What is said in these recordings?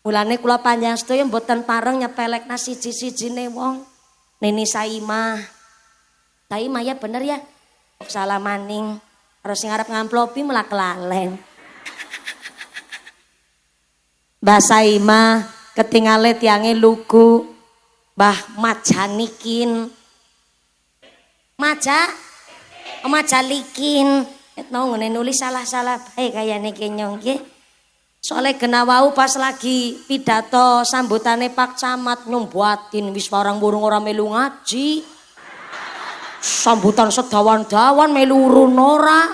Mulane kula panjang sedaya mboten pareng nyepelekna siji-sijine wong. Nini Saimah. Saimah ya bener ya. Salah maning. Terus sing arep ngamplopi malah kelalen. Mbah Saimah ketingale tiange lugu. Mbah Majanikin. Majalikin. Mau ngene nulis salah-salah bae kayane kenyong nggih. Soale kena wau pas lagi pidato sambutane Pak Camat nyombuatin wis warang burung ora melu ngaji. Sambutan sedawan-dawan melu urun ora.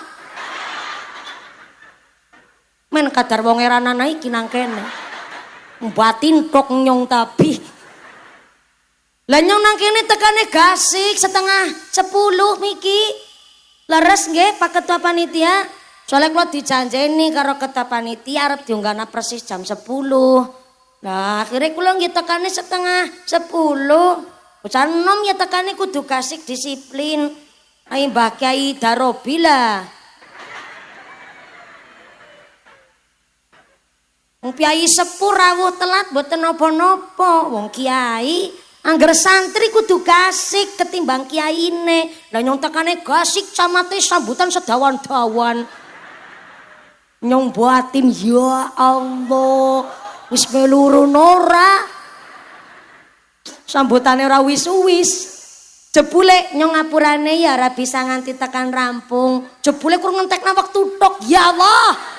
Men kadar wong eranan iki nang kene. Mbatin tok nyong tapi. Lah nyong nang kene tekane gasik 9:30 miki. Leres nggih Pak Ketua Panitia. Soalnya kalau dijanjeni karo ketua panitia arep diunggahna persis jam 10. Nah akhirnya kula nggih tekane 9:30. Bocah enom ya tekane kudu gasik disiplin. Ayo Mbah Kyai Darobi lah. Wong Kyai sepuh rawuh telat mboten napa-napa. Wong Kyai angger santri kudu gasik ketimbang kiyaine. Lah nyong tekane gasik camate sambutan sedawan-dawan. Nyong buatin ya Allah wis melurun ora sambutane ora wis-wis jebule nyong ngapurane ya ora bisa nganti tekan rampung jebule kurang ngentekna wektu tok ya Allah.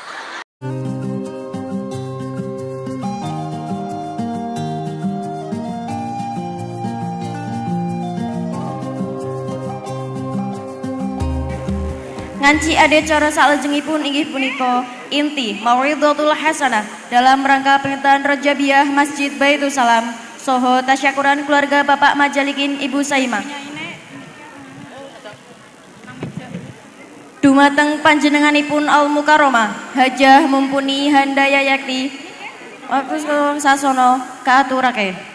Nganci ade cara salajengipun inggih punika inti Mau'izatul Hasanah dalam rangka pengetahuan Rajabiah Masjid Baitul Salam soho tasyakuran keluarga Bapak Majalikin Ibu Saimah. Dumateng panjenenganipun Al Mukarramah Hajah Mumpuni Handaya Yakti waktu sasono kaaturake.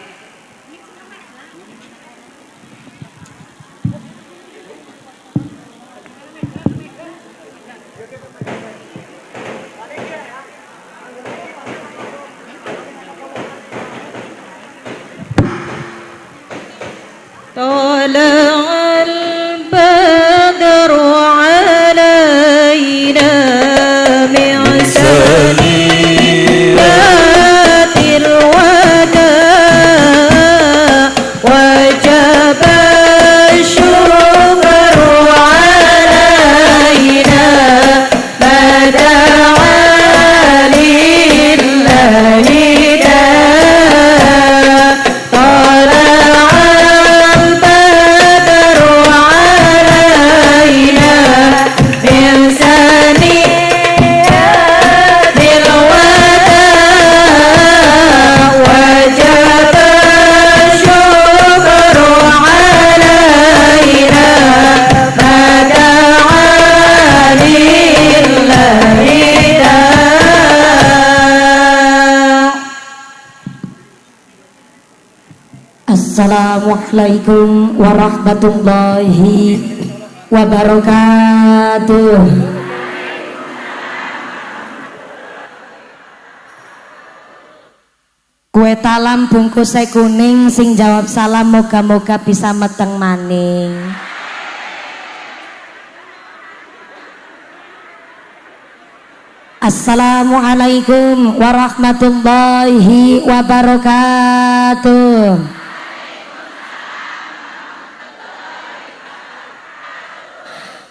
طلع البدر علينا من سنيات الوداع وجب الشكر علينا ما دعا لله Assalamualaikum warahmatullahi wabarakatuh. Kue talam bungkus kuning sing jawab salam moga-moga bisa meteng maning. Assalamualaikum warahmatullahi wabarakatuh.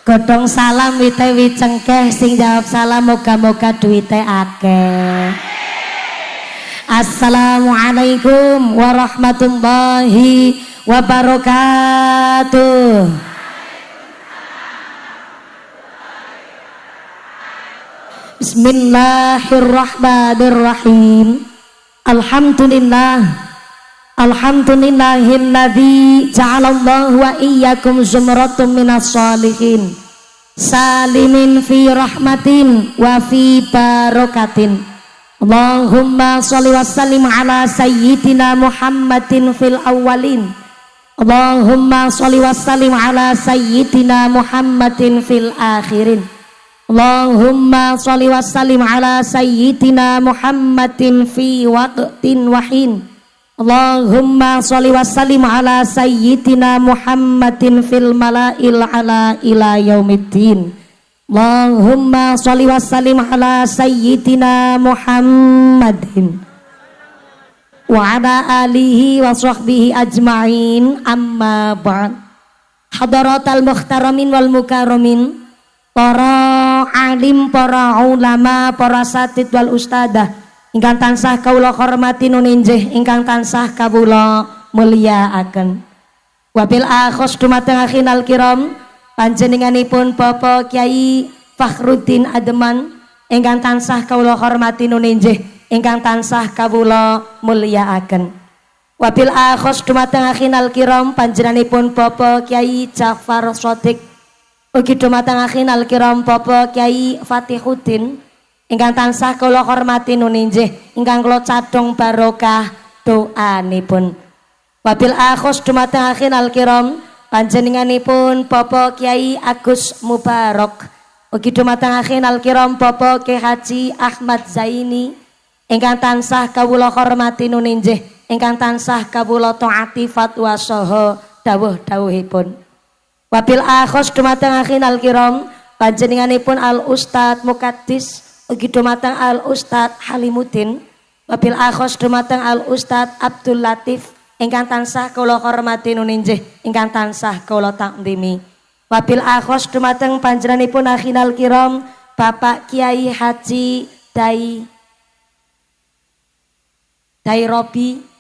Godhong salam wite cengkeh sing jawab salam moga-moga duwite akeh. Assalamualaikum warahmatullahi wabarakatuh. Bismillahirrahmanirrahim. Alhamdulillah. Alhamdulillahil ladzi ja'alallahu wa iyyakum zumratum minas sholihin salimin fi rahmatin wa fi barakatin. Allahumma sholli wa sallim ala sayyidina Muhammadin fil awwalin. Allahumma sholli wa sallim ala sayyidina Muhammadin fil akhirin. Allahumma sholli wa sallim ala sayyidina Muhammadin fi waqtin wahin. Allahumma sholli wa sallim ala sayyidina Muhammadin fil mala'il ala ila yaumiddin. Allahumma sholli wa sallim ala sayyidina Muhammadin wa ala alihi wa sahbihi ajma'in, amma ba'd. Hadaratal muhtaramin wal mukarramin, para alim, para ulama, para satid wal ustadah ingkang tansah kawula hormati nuninjih, ingkang tansah kawula mulyakaken. Wabil akhos dumateng akhinal kiram, panjenenganipun Bapak Kyai Fakhruddin Ademan ingkang tansah kawula hormati nuninjih, ingkang tansah kawula mulyakaken. Wabil akhos dumateng akhinal kiram, panjenenganipun Bapak Kyai Ja'far Shadiq ugi dumateng akhinal kiram Bapak Kyai Fatihuddin ingkang tansah kula hormati nuninjih, ingkang kula cadhong barokah doanipun. Wabil akhos dumateng akhinal kiram, panjenenganipun Bapak Kyai Agus Mubarak ugi dumateng akhinal kiram Bapak Kyai Haji Ahmad Zaini ingkang tansah kawula hormati nuninjih, ingkang tansah kawula taati fatwa saha dawuh-dawuhipun. Wabil akhos dumateng akhinal kiram, panjenenganipun Al Ustad Mukaddis ugi dumateng Al Ustad Halimuddin. Wabil akhos dumateng Al Ustad Abdul Latif ingkang tansah kula hormati nuninjih, ingkang tansah kula takdimi. Wabil akhos dumateng panjenenganipun akhinal kiram Bapak Kiai Haji Dai Robi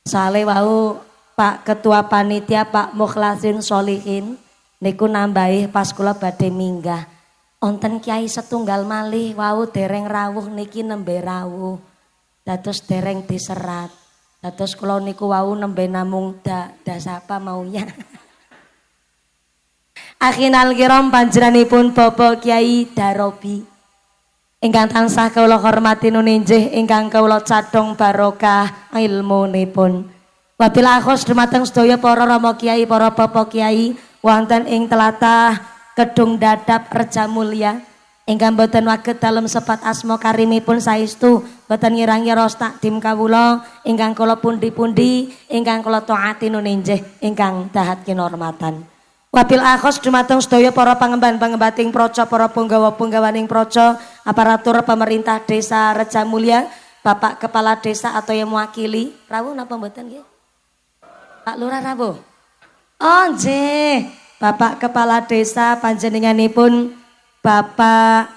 Sale wau Pak Ketua Panitia Pak Mukhlasin Sholihin niku nambahi pas kula badhe minggah. Onten Kiai setunggal malih wau dereng rawuh niki nembe rawuh. Dados dereng diserat. Dados kula niku wau nembe namung dasapa maunya. Akhinal kiram, panjenenganipun Bapak Kiai Darobi ingkang tansah kawula hormati nuninjih, ingkang kawula cadhong barokah ilmunipun. Wabil akhos dumateng sedaya para rama kiai, para bapak kiai wonten ing tlatah Kedung Dadap Reja Mulya ingkang boten waget dalem sebat asma karimipun saestu boten ngira-ngira takdim kawula ingkang kula pundi-pundi, ingkang kula taati nuninjih, ingkang dahat kinurmatan. Wabil akhos dumateng sedaya para pangemban-pangembating praja, para punggawa-punggawaning praja, aparatur pemerintah desa Reja Mulya, Bapak Kepala Desa atau yang mewakili. Rawuh napa mboten nggih? Pak Lurah rawuh. Oh nggih, Bapak Kepala Desa panjenenganipun Bapak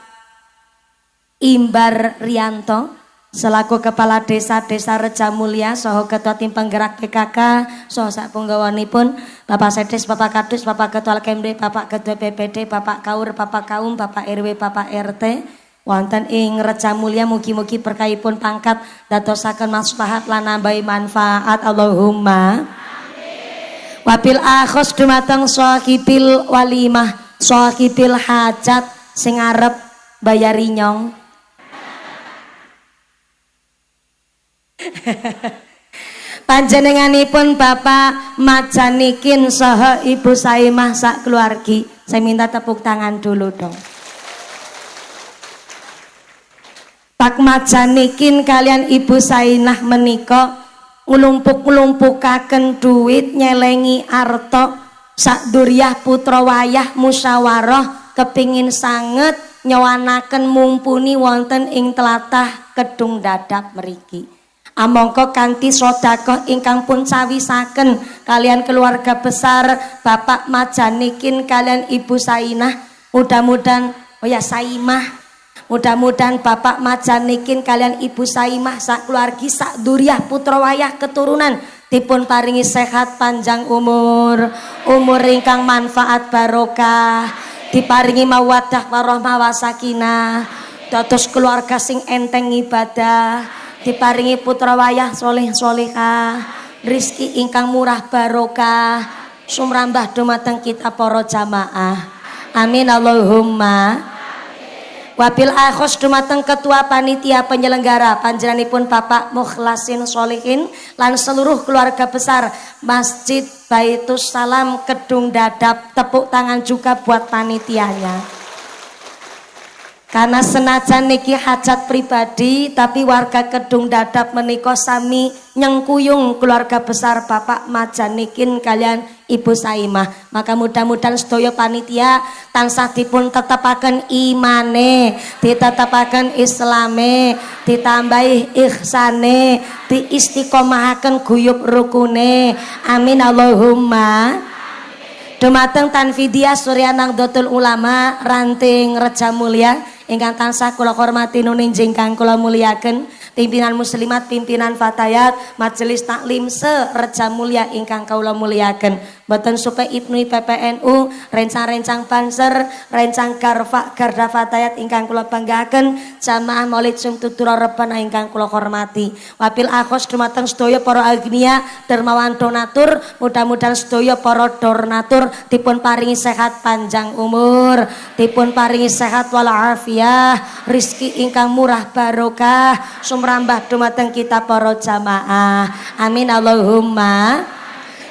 Imbar Rianto selaku Kepala Desa Reja Mulya saha Ketua Tim Penggerak PKK saha sak punggawanipun Bapak Sedes, Bapak Kadus, Bapak Ketua Kemde, Bapak Ketua PPD, Bapak Kaur, Bapak Kaum, Bapak RW, Bapak RT wonten ing Reja Mulya, mugi-mugi berkahipun pangkat dadosaken maslahat lan nambahi manfaat, Allahumma amin. Wabil akhos dumateng sahibil walimah, sahibil hajat sing arep bayari nyong. Panjenenganipun Bapak Majanikin saha Ibu Saimah sak keluargi. Saya minta tepuk tangan dulu dong. Pak Majanikin kalian Ibu Sainah menika nglumpuk-lumpukaken duit, nyelengi arta sak duryah putra wayah musyawarah kepingin sanget nyowanaken mumpuni wonten ing tlatah Kedung Dadap mriki. Amangka kanthi sedekah ingkang pun cawisaken kalian keluarga besar Bapak Majanikin kalian Ibu Sainah, mudah-mudahan Saimah, mudah-mudahan Bapak Majanikin kalian Ibu Saimah sak keluargi sak duryah putra wayah keturunan dipun paringi sehat panjang umur ingkang manfaat barokah, diparingi mawaddah warahmah wasakinah, dados keluarga sing enteng ibadah, diparingi putra wayah soleh solehah, rizki ingkang murah barokah, sumrambah dumateng kita para jamaah. Amin Allahumma. Wabil akhos dumateng ketua panitia penyelenggara panjenenganipun Bapak Mukhlasin Sholihin lan seluruh keluarga besar Masjid Baitus Salam Kedung Dadap. Tepuk tangan juga buat panitianya. Karena senajan niki hajat pribadi tapi warga Kedung Dadap menika sami nyengkuyung keluarga besar Bapak Majanikin kalian Ibu Saimah. Maka mudah-mudahan sedaya panitia tansah dipun tetepaken imane, ditetepaken islame, ditambahi ihsane, diistiqomahaken guyub rukune. Amin Allahumma. Dumateng Tanfidiyah Surya Nahdlatul Ulama Ranting Reja Mulia ingkang tansah kula hormati nuninjing kang kula muliaken, pimpinan muslimat, pimpinan fatayat, majelis taklim se-Reja Mulia ingkang kula muliaken. Mboten supe Ibnu PPNU, rencang-rencang Banser, rencang Garda Fatayat ingkang kula banggaken, jamaah Maulid Sumtutura Rebana ingkang kula hormati. Wabil akhos dumateng sedaya para agnia dermawan donatur, mudah-mudahan sedaya para donatur dipun paringi sehat panjang umur, dipun paringi sehat walafiat, rizki ingkang murah barokah sumrambah dumateng kita para jamaah. Amin Allahumma.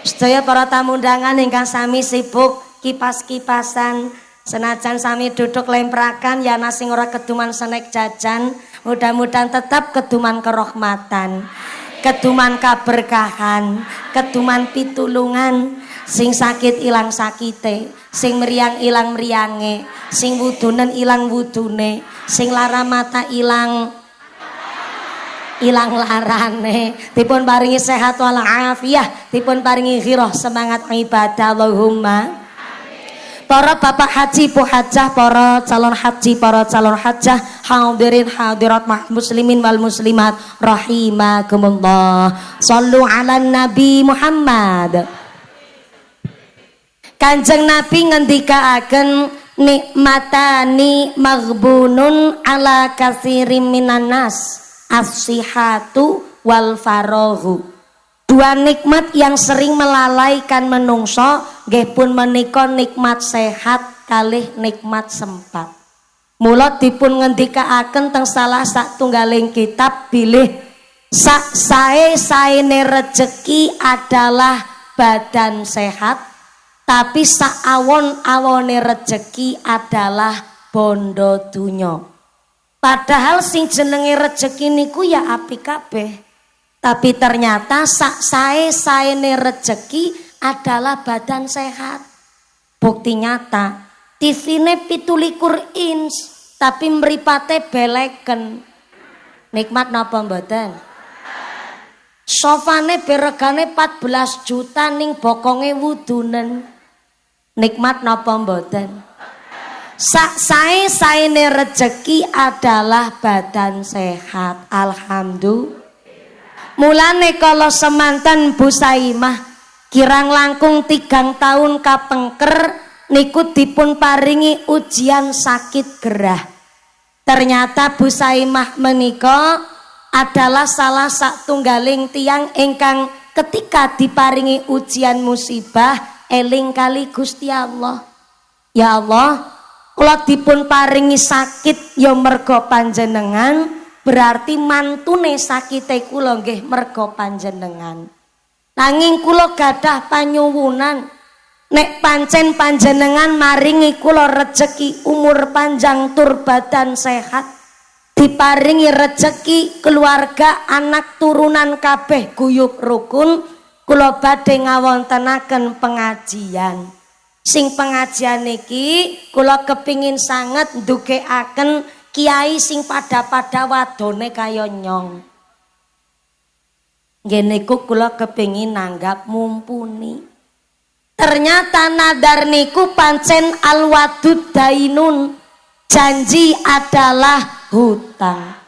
Sedaya para tamu undangan ingkang sami sibuk kipas-kipasan, senajan sami duduk lemprakan yana sing ora keduman senek jajan, mudah-mudahan tetap keduman kerahmatan, keduman kaberkahan, keduman pitulungan, sing sakit ilang sakite, sing meriang ilang meriange, sing wudunen ilang wudune, sing lara mata ilang larane, dipun paringi sehat wal afiyah, dipun paringi ghirah semangat ibadah. Allahumma. Para bapak haji bu hajah, para calon haji, para calon hajah, hadirin hadirat muslimin wal muslimat rahimakumullah. Shallu ala Nabi Muhammad. Kanjeng Nabi ngendikaaken nikmatani maghbunun ala katsirin minan nas, as-sihatu wal faraghu. Dua nikmat yang sering melalaikan menungso nggih pun menika nikmat sehat kalih nikmat sempat. Mula dipun ngendikaaken teng salah satunggaling kitab bilih sak sae-saene rejeki adalah badan sehat, tapi sak awon-awone rejeki adalah bondo dunyo. Padahal sing jenenge rejeki niku ya apik kabeh. Tapi ternyata sak sae-saene rejeki adalah badan sehat. Bukti nyata, TV-ne 17 inch tapi mripate beleken. Nikmat napa mboten? Sofane beregane 14 juta ning bokonge wudunen. Nikmat napa mboten? Sak sae-saene rejeki adalah badan sehat. Alhamdulillah. Mulane kalau semanten Bu Saimah kirang langkung 3 tahun kapengker niku dipun paringi ujian sakit gerah. Ternyata Bu Saimah menika adalah salah satunggaling tiang ingkang ketika diparingi ujian musibah eling kali Gusti Allah. Ya Allah, kula dipun paringi sakit ya merga panjenengan, berarti mantune sakite kula nggih merga panjenengan. Nanging kula gadah panyuwunan, nek pancen panjenengan maringi kula rejeki umur panjang tur badan sehat, diparingi rejeki keluarga anak turunan kabeh guyub rukun, kula badhe ngawontenaken pengajian. Sing pengajian niki kula kepingin sanget ndugekaken kiai sing pada wadone kaya nyong. Nggih niku kula kepingin nanggap mumpuni. Ternyata nadar niku pancen alwadud dainun, janji adalah hutang.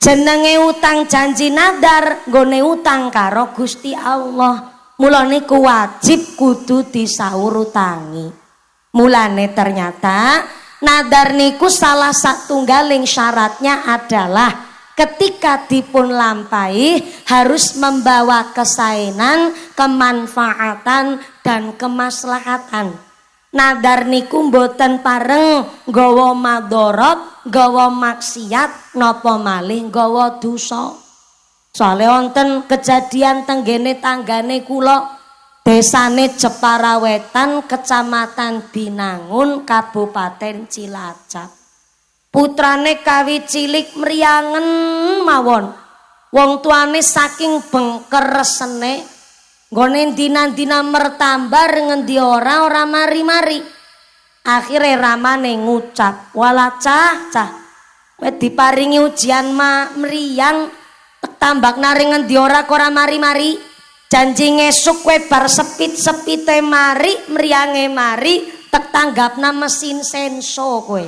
Jenenge utang janji nadar, nggone utang karo Gusti Allah. Mulane niku wajib kudu disaur utangi. Mulane ternyata nadar niku salah satunggaling syaratnya adalah ketika dipun lampahi harus membawa kesaenan, kemanfaatan dan kemaslahatan. Nadar niku mboten pareng nggawa madharat, nggawa maksiat, napa malih nggawa dosa. Soale wonten kejadian tenggene tanggane kula, desane Jepara Wetan, Kecamatan Binangun, Kabupaten Cilacap. Putrane kawi cilik mriyangen mawon. Wong tuane saking bengker resene, nggone dina-dina mertambar ngendi ora mari-mari. Akhire ramane ngucap, "Wala cah, kowe diparingi ujian mriyang tek tambak nari ngendi ora kok ora mari-mari. Janji ngesuk kowe bar sepit-sepite mari, mriyange mari, tek tanggapna mesin senso kowe."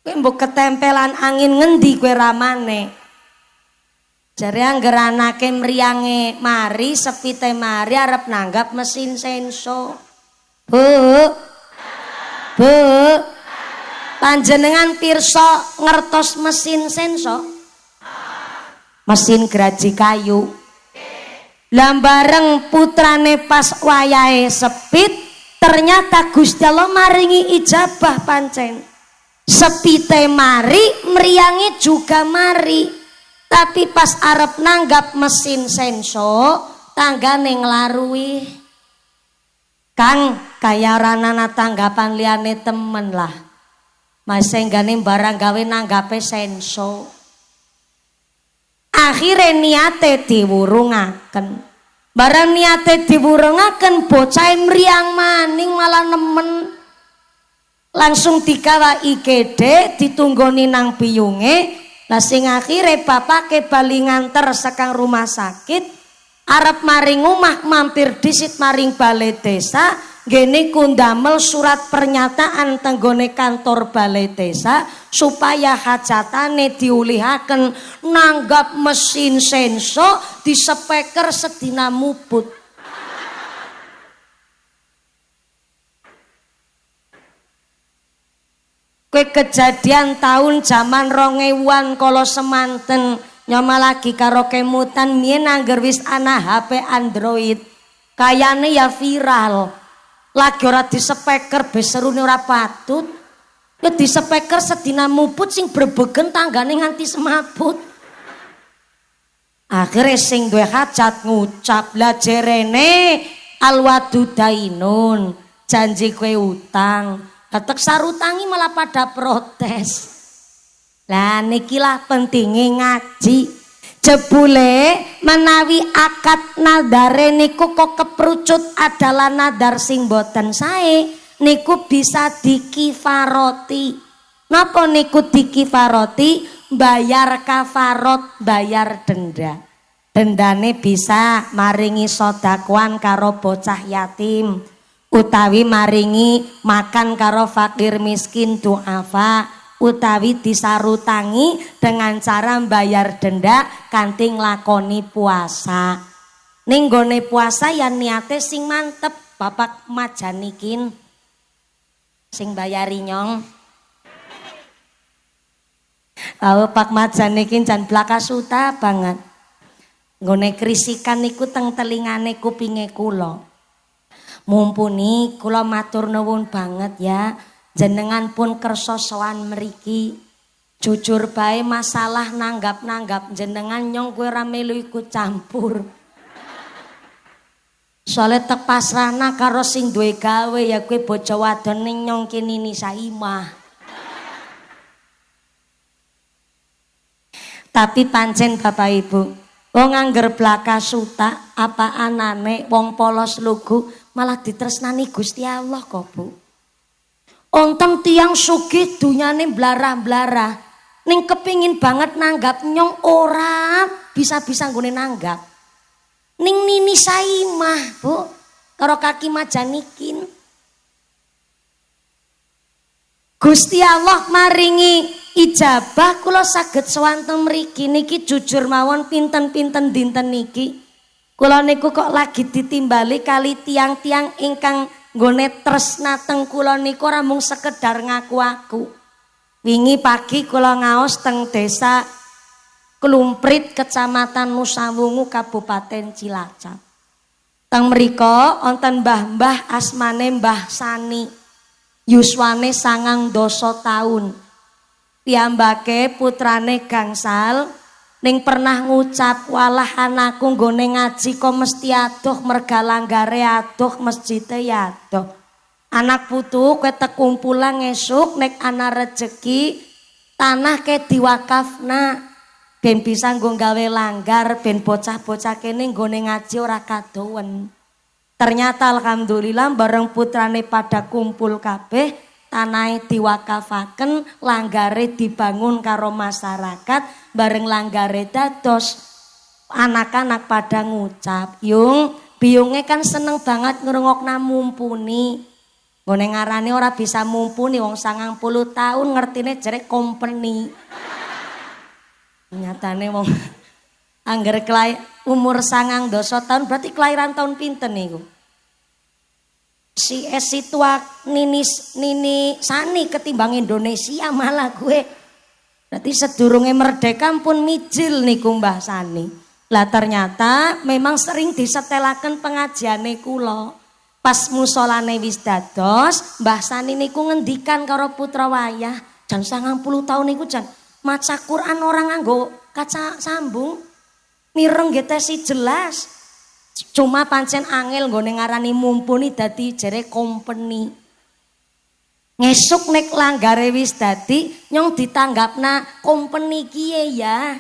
Mbok ketempelan angin ngendi kowe ramane. Jare angger anake mriyange mari, sepite mari arep nanggap mesin senso. Bu. Panjenengan pirsa ngertos mesin senso? Mesin geraji kayu. Lah bareng putrane pas wayahe sepit, ternyata Gusti Allah maringi ijabah pancen. Sepite mari, mriyange juga mari. Tapi pas arep nanggap mesin senso, tanggane nglarui. Kang, kaya ranana tanggapan liyane temen lah. Mas enggane barang gawe nanggape senso. Akhire niate diwurungaken. Barang niate diwurungaken bocah mriyang maning malah nemen. Langsung digawa IGD, ditunggoni nang piyunge. Lah sing akhire bapake bali nganter sekang rumah sakit, arep maring omah mampir dhisit maring balai desa, ngene ku ndamel surat pernyataan tenggone kantor balai desa supaya hajatane diulihaken nanggap mesin senso di speker sedina muput. Kue kejadian tahun zaman 2000-an kala semanten nyoma lagi karo kemutan mien angger wis ana HP Android kayane ya viral lagi ora di speaker beserune ora patut ya di speaker sedina muput sing brebegen tanggane nganti semaput. Akhirnya sing duwe hajat ngucap lah jerene alwadu dainun janji kue utang. Ketek sarutangi malah pada protes. Lah nikilah pentingnya ngaji. Jebule menawi akad nadare niku kok keprucut adalah nadar sing boten sae, niku bisa dikifaroti. Napa niku dikifaroti? Bayar kafarot, bayar denda. Dendane bisa maringi sodakuan karo bocah yatim. Utawi maringi makan karo fakir miskin duafa, utawi disarutangi dengan cara bayar denda kanthi nglakoni puasa. Ning gone puasa ya niate sing mantep, Bapak majanikin sing bayari nyong. Pak majanikin jan blaka suta banget. Nggone krisikan niku teng telingane kupinge kula. Mumpuni kula matur nuwun banget ya, jenengan pun kersa sowan mriki. Jujur bae masalah nanggap-nanggap jenengan nyong kowe ora melu ikut campur. Soale tek pasrahna karo sing duwe gawe ya kowe bojo wadon ning nyong kene Nisa Imah. Tapi pancen Bapak Ibu, wong angger blaka suta apa anane wong polos lugu malah ditresnani Gusti Allah kok Bu. Onteng tiang sugih dunyane blarah-blarah ning kepingin banget nanggap nyong ora bisa-bisa nggone nanggap. Ning Nini Saimah Bu karo kaki majanikin. Gusti Allah maringi ijabah kula saged swanten mriki niki jujur mawon pinten-pinten dinten niki. Kula niku kok lagi ditimbali kali tiang-tiang ingkang nggone tresna teng kula niku ora mung sekedar ngaku-aku. Wingi pagi kula ngaos teng desa Klumprit Kecamatan Nusawungu Kabupaten Cilacap. Teng mriko wonten mbah-mbah asmane Mbah Sani. Yuswane 9 taun. Piyambake putrane gangsal ning pernah ngucap walah anakku nggone ngaji kok mesti adoh merga langgare adoh masjide ya adoh. Anak putu kowe tekumpulan esuk nek ana rejeki tanah ke diwakafna ben bisa nggo gawe langgar ben bocah-bocah kene nggone ngaji ora kadowen. Ternyata alhamdulillah bareng putrane pada kumpul kabeh, tanahe diwakafaken, langgare dibangun karo masyarakat, bareng langgare dados anak-anak pada ngucap, "Yung, biyunge kan seneng banget ngrungokna mumpuni." Ngene ngarane ora bisa mumpuni wong 90 tahun ngertine jere company. Nyatane wong angger umur 9 tahun berarti kelahiran tahun pinten niku? Si Esitua Nini Sani ketimbang Indonesia malah gue. Berarti sedurunge merdeka pun mijil niku Mbah Sani. Lah ternyata memang sering disetelaken pengajiane kula. Pas musolane wis dados, Mbah Sani niku ngendikan karo putra wayah, jan 90 tahun niku jan maca Quran orang nganggo kaca sambung. Mireng getesi jelas. Cuma pancen angel nggone ngarani mumpuni dadi jere company. Ngesuk nek langgare wis dadi nyong ditanggapna company kiye ya.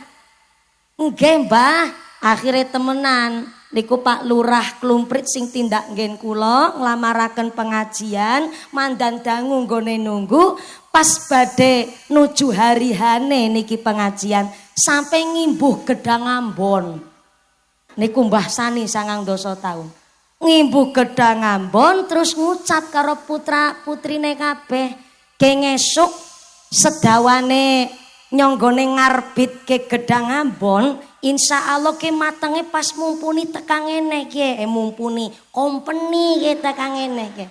Nggih, Mbah, akhire temenan niku Pak Lurah Klumprit sing tindak nggen kula nglamaraken pengajian, mandan dangu nggone nunggu pas badhe nuju harihane niki pengajian sampai ngimbuh gedang Ambon. Niku Mbah Sani 9 tahun. Ngimbuh gedang Ambon terus ngucap karo putra-putrine kabeh, "Geng esuk sedawane nyonggone ngarbit ke gedang Ambon, insya Allah ke matenge pas mumpuni tekang ngene ke, mumpuni company ke tekang ngene ke.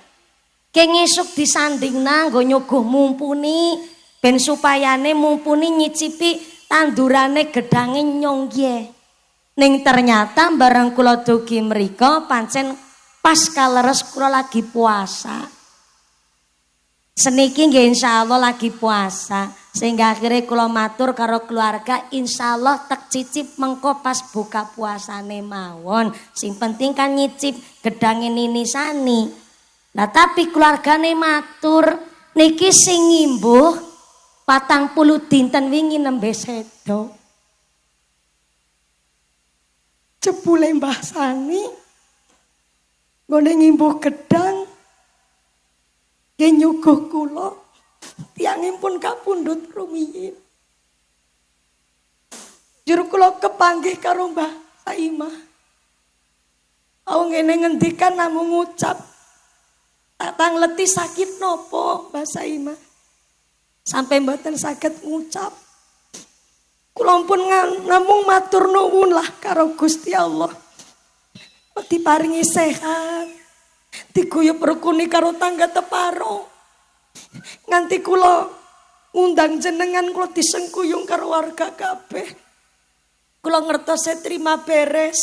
Geng esuk disandingna nggo nyuguh mumpuni ben supayane mumpuni nyicipi tandurane gedange nyong nggih." Ning ternyata bareng kula dugi mriko pancen pas kaleres kula lagi puasa. Seniki nggih insyaallah lagi puasa. Sehingga akhirnya kula matur karo keluarga insyaallah tek cicip mengko pas buka puasane mawon. Sing penting kan nyicip gedange Nini Sani. Nah tapi keluargane matur niki sing ngimbuh 40 dinten wingi nembe sedo. Jebule Mbah Sani nggone ngimbuh gedang nggih nyuguh kula tiyangipun kapundhut rumiyin. Jur kula kepanggih karo Mbah Saimah. Aku ngene ngendikan namung ngucap tatang leti sakit nopo Mbah Saimah. Sampai mboten saged ngucap. Kula pun namung matur nuwun lah karo Gusti Allah. Diparingi sehat, diguyub rukuni karo tangga teparo. Nganti kula ngundang jenengan kula disengkuyung karo warga kabeh. Kula ngertos terima beres,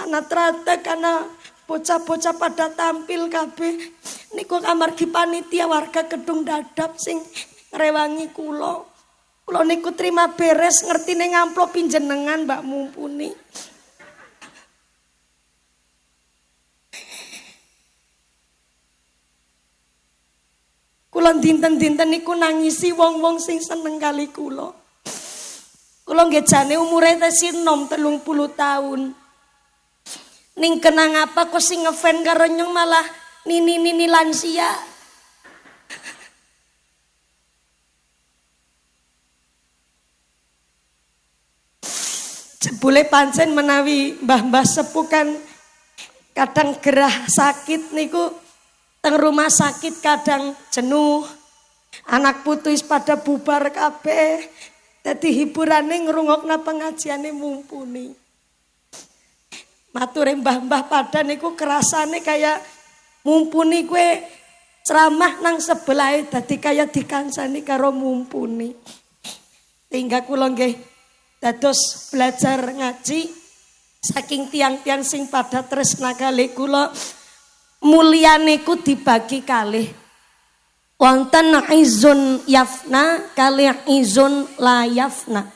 ana tratek ana bocah-bocah pada tampil kabeh. Niku amargi panitia warga Kedung Dadap sing ngrewangi kula. Kula niku terima beres ngertine ngamplop jenengan Mbak Mumpuni. Kula dinten-dinten niku nangisi wong-wong sing seneng kali kula. Kula nggih jane umure tesih enom 30 tahun. Ning kenang apa kok sing ngefan karo nyong malah nini-nini lansia. Jebule pancen menawi mbah-mbah sepuh kan kadang gerah sakit niku teng rumah sakit kadang jenuh. Anak putu wis pada bubar kabeh. Dadi hiburane ngrungokna pengajiane Mumpuni. Mature mbah-mbah pada niku kerasane kaya Mumpuni kue ceramah nang sebelahe dadi kaya dikancani karo Mumpuni. Sehingga kula nggih dados belajar ngaji Saking tiang-tiang sing pada tresna kalih kula mulyane ku dibagi kalih. Wonten izun yafna kalih izun la yafna.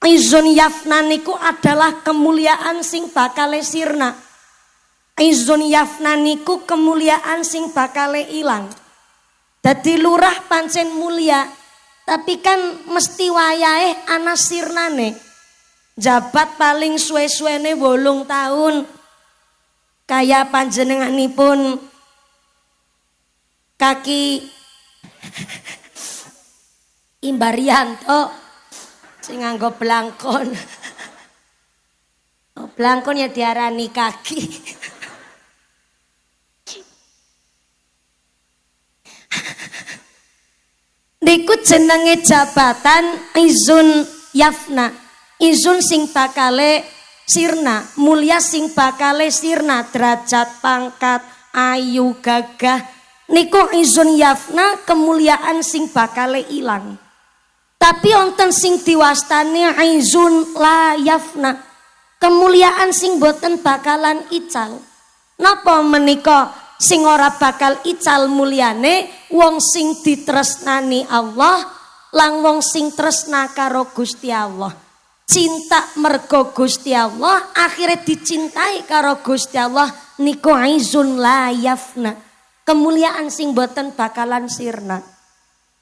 Izun yafna niku adalah kemuliaan sing bakal sirna. Izun yafna niku kemuliaan sing bakal ilang. Dadi lurah pancen mulia, tapi kan mesti wayahe ana sirnane. Jabat paling suwe-suwene 8 tahun. Kaya panjenenganipun Kaki Imbarianto sing nganggo blangkon. Oh, blangkon ya diarani kaki. Niku jenenge jabatan izun yafna. Izun sing bakale sirna, mulia sing bakale sirna, derajat pangkat, ayu gagah. Niku izun yafna, kemuliaan sing bakale ilang. Tapi wonten sing diwastani izun la yafna, kemuliaan sing boten bakalan ical. Napa menika sing ora bakal ical mulyane? Wong sing ditresnani Allah lan wong sing tresna karo Gusti Allah. Cinta mergo Gusti Allah, akhirnya dicintai karo Gusti Allah, niku izun la yafna, kemuliaan sing boten bakalan sirna.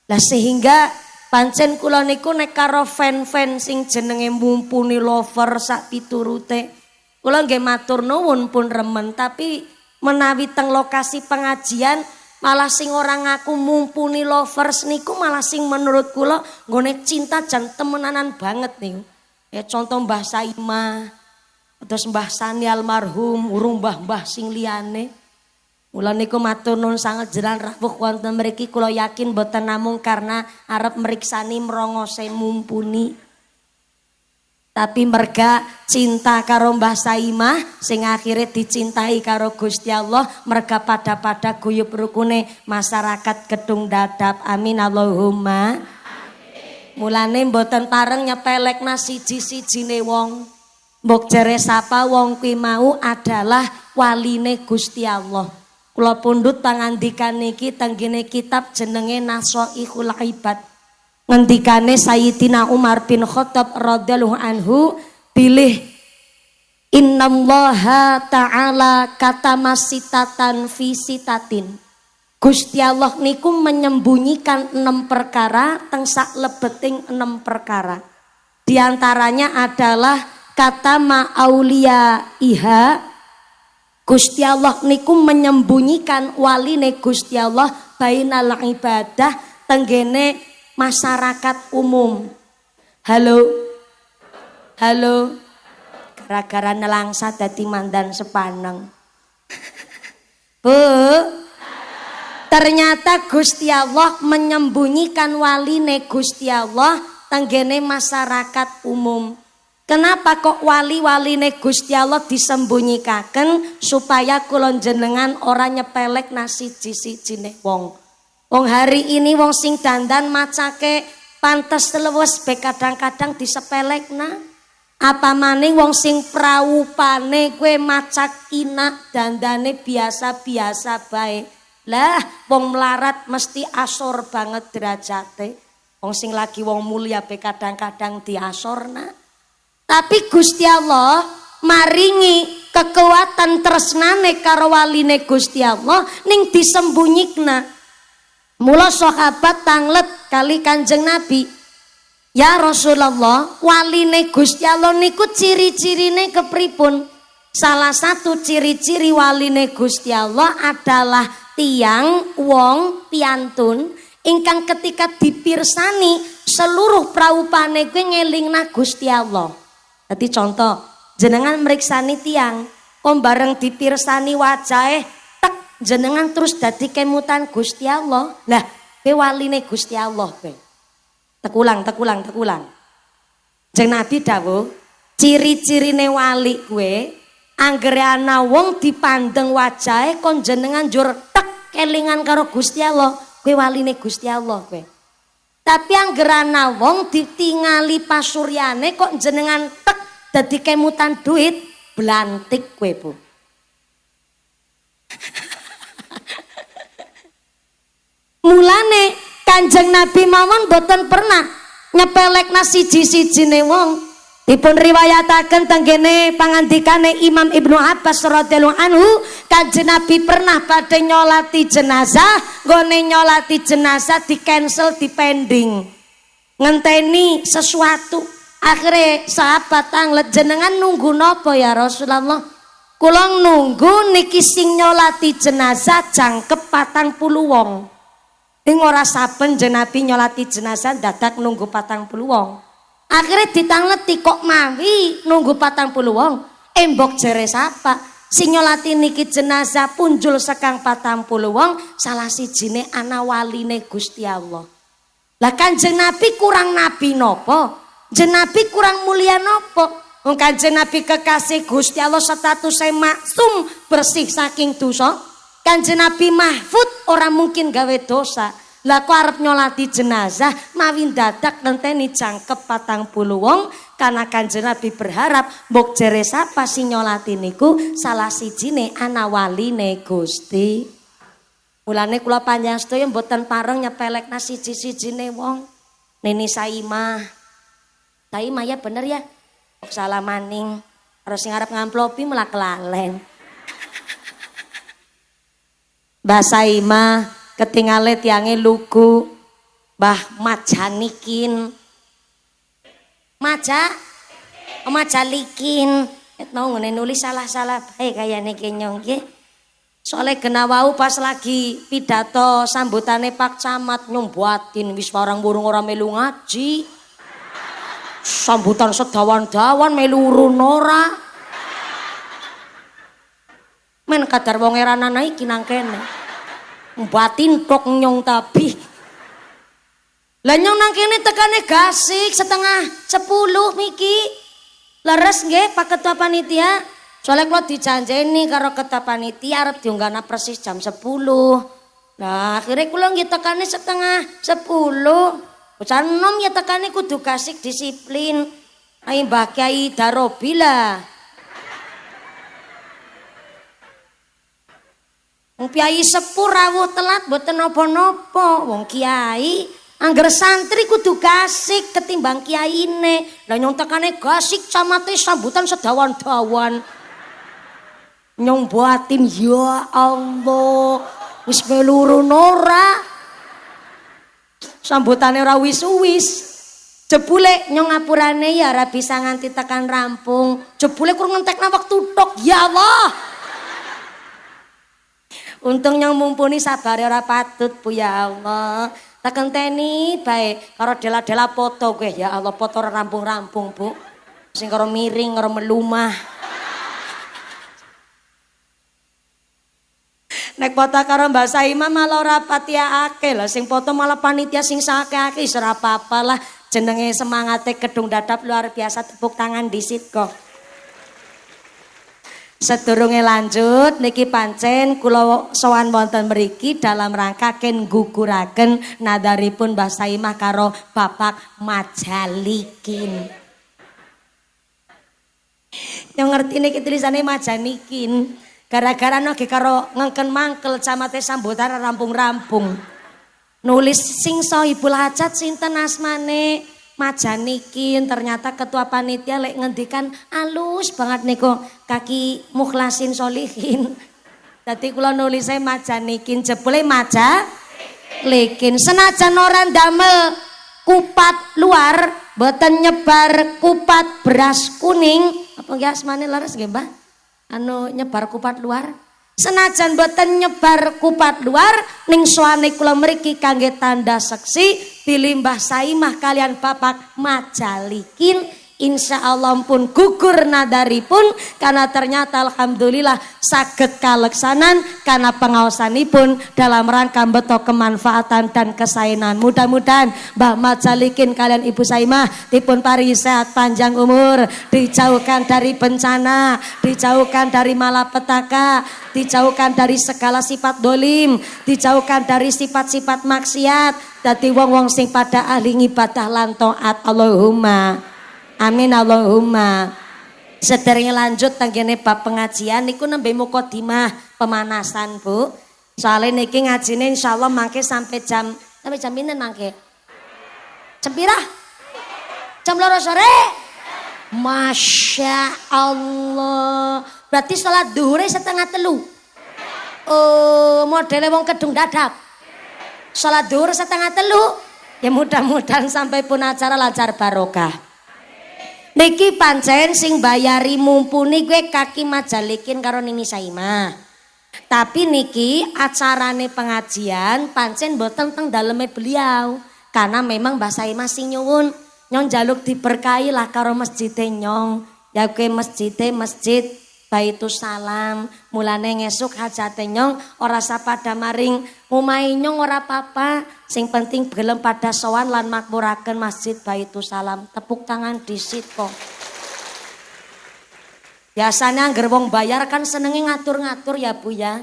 Lah sehingga pancen kula niku nek karo fan-fan sing jenenge mumpuni lover sak piturute, kula nggih matur nuwun pun remen, tapi menawi teng lokasi pengajian malah sing ora ngaku mumpuni lovers niku malah sing menurut kula nggone cinta jan temenanan banget niku. Ya contoh Mbah Saimah, terus Mbah Sani almarhum, urung mbah-mbah sing liyane. Mula niku matur nuwun sanget jenengan rawuh wonten mriki, kula yakin boten namung karena arep mriksani mrongose mumpuni. Tapi merga cinta karo Mbah Saimah sing akhirnya dicintai karo Gusti Allah, merga pada guyub rukune masyarakat Gedung Dadap. Amin Allahumma. Mulane mboten pareng nyepelekna siji-sijine wong. Mbok jere sapa wong kuwi mau adalah waline Gusti Allah. Kula pundhut pangandikan niki tenggene kitab jenenge Nasoihul Ibad. Ngendikane Sayyidina Umar bin Khattab radhiyallahu anhu, pilih innallaha ta'ala katamasitatan fi sitatin. Gusti Allah niku menyembunyikan 6 perkara teng sak lebeting 6 perkara. Di antaranya adalah kata ma'aulia iha. Gusti Allah niku menyembunyikan waline Gusti Allah bainal ibadah tenggene masyarakat umum. Halo. Halo. Gara-gara nelangsa dadi mandan sepaneng. Bu. Ternyata Gusti Allah menyembunyikan waline Gusti Allah tenggene masyarakat umum. Kenapa kok wali-waline Gusti Allah disembunyikan? Supaya kula jenengan ora nyepelek siji-sijine wong. Wong hari ini wong sing dandan macake pantes telewes be kadang-kadang disepelekna. Apa maning wong sing praupane kue macak inak dandane biasa-biasa bae. Lah wong melarat mesti asor banget derajate. Wong sing lagi wong mulia be kadang-kadang diasorna. Tapi Gusti Allah maringi kekuatan tresnane karo waline Gusti Allah ning disembunyikan. Mula sahabat tanglet kali Kanjeng Nabi, ya Rasulullah, waline Gusti Allah niku ciri-cirine kepripun? Salah satu ciri-ciri waline Gusti Allah adalah tiang wong piantun ingkang ketika dipirsani seluruh praupane kuwi ngelingna Gusti Allah. Dadi contoh, jenengan meriksani tiang, kok bareng dipirsani wajahe tek jenengan terus dadi kemutan Gusti Allah. Lah, kowe waline Gusti Allah kowe. Tekulang. Jeneng Nabi dawuh, ciri-cirine wali kowe anggere ana wong dipandeng wajahe kon jenengan njur tek kelingan karo Gusti Allah, kowe waline Gusti Allah kowe. Tapi anggere ana wong ditingali pasuryane kok jenengan tek dadi kemutan duit blantik kowe Bu. Mulane Kanjeng Nabi mawon boten pernah nyepelekna siji-sijine wong. Dipun riwayataken tenggene pangandikane Imam Ibnu Abbas radhiyallahu anhu, Kanjeng Nabi pernah badhe nyolati jenazah, nggone nyolati jenazah di cancel, di pending. Ngenteni sesuatu. Akhirnya sahabat tanglet, jenengan nunggu napa ya Rasulullah? Kula nunggu niki sing nyolati jenazah jangkep 40 wong. Ing ora saben Nabi nyolati jenazah dadak nunggu 40 wong. Akhirnya ditangleti kok mawi nunggu 40 wong. Embok jere sapa? Sing nyolati niki jenazah punjul sekang 40 wong, salah sijine ana waline Gusti Allah. Lah Kanjeng Nabi kurang nabi napa? Nabi kurang mulia napa? Wong Kanjeng Nabi kekasih Gusti Allah statusnya maksum bersih saking dosa. Kanjeng Nabi mahfud orang mungkin gawe dosa. Lah kok arep nyolati jenazah mawi dadak ngenteni jangkep 40 wong karena Kanjeng Nabi berharap mbok jere sapa sing nyolati niku salah sijine ana waline Gusti. Mulane kula panjang sedaya mboten pareng nyepelekna siji-sijine wong. Nini Saimah. Saimah ya bener ya. Kok salah maning. Terus sing arep ngamplopi malah kelalen. Mbah Saimah ketingale tiange lugu. Mbah Majanikin. Majalikin. Mau ngene nulis salah-salah bae kayane kenyong nggih. Soale kena wau pas lagi pidato sambutane Pak Camat nyombuatin wis warang burung ora melu ngaji. Sambutan sedawan-dawan melu urun ora. Men kadar wong eranana iki nang kene. Batin tok nyong tabi. Lah nyong nang kene tekane gasik 9:30 miki. Leres nggih Pak Ketua Panitia. Soalnya kalau dijanjeni karo ketua panitia arep diunggahna persis jam 10. Nah akhirnya kula nggih tekane 9:30. Bocah enom ya tekane kudu gasik disiplin. Ai Mbah Kyai Darobi lah. Wong Kyai sepuh rawuh telat mboten napa-napa. Wong Kyai angger santri kudu gasik ketimbang kiyaine. Lah nyong tekane gasik camate sambutan sedawan-dawan. Nyong buatin ya Allah wis melurun ora sambutane ora wis-wis jebule nyong ngapurane ya ora bisa nganti tekan rampung jebule kurang ngentekna waktu tok ya Allah untung nyong mumpuni sabare ora patut Bu ya Allah tak kenteni bae karo dela-dela foto kowe ya Allah foto rampung-rampung Bu sing karo miring karo melumah. Nek foto karo Mbak Saimah malah ora pati akeh lho sing foto malah panitia sing sakake wis ora apa-apa lah jenenge semangate kedung dadap luar biasa tepuk tangan dhisit kok. Sedurunge lanjut niki pancen kula sowan wonten mriki dalam rangka ken guguraken nadaripun Mbah Saimah karo Bapak Majalikin. Yang ngerti niki tulisane Majanikin. Gara-gara nggih karo ngengken mangkel camate sambutan rampung-rampung. Nulis sing Sohibul Hajat sinten asmane Majanikin ternyata ketua panitia lek ngendikan alus banget niku kaki mukhlasin solihin. Dadi kula nulisnya Majanikin jebule Majalikin senajan ora ndamel kupat luar boten nyebar kupat beras kuning apa nggih asmane leres nggih Mbah? Anu nyebar kupat luar senajan boten nyebar kupat luar ning soane kula mriki kangge tanda seksi pilih Mbah Saimah kalian Bapak Majalikin insyaallah pun gugur nadaripun karena ternyata alhamdulillah saged kaleksanan karena pengaosanipun dalam rangka beto kemanfaatan dan kesaenan. Mudah-mudahan Mbah Majalikin kalian Ibu Saimah dipun paringi sehat panjang umur, dijauhkan dari bencana, dijauhkan dari malapetaka, dijauhkan dari segala sifat dolim, dijauhkan dari sifat-sifat maksiat, dadi wong-wong sing pada ahli ibadah lan taat. Allahumma amin Allahumma Sederenge lanjut tenggene bab pengajian niku nembe mukadimah pemanasan, Bu. Soalnya niki ngajine insyaallah mangke sampai jam pinten mangke? Jam pira? Jam 2 sore. Masya Allah. Berarti sholat duhur 2:30. Oh, modele wong kedung dadap. Sholat duhur 2:30. Ya mudah-mudahan sampai pun acara lancar barokah. Niki pancen sing bayari mumpuni gue kaki majalikin karo Nini Saimah. Tapi niki acarane pengajian pancen boten teng daleme beliau. Karena memang Mbah Saimah sing nyuwun nyong jaluk diberkahi lah karo masjide nyong. Ya gue masjide masjid Baitus Salam. Mulane ngesuk hajate nyong ora sapada maring omahe nyong ora apa-apa. Sing penting gelem pada sowan lan makmuraken Masjid Baitus Salam. Tepuk tangan disit kok. Biasanya angger wong bayar kan senenge ngatur-ngatur ya Bu ya.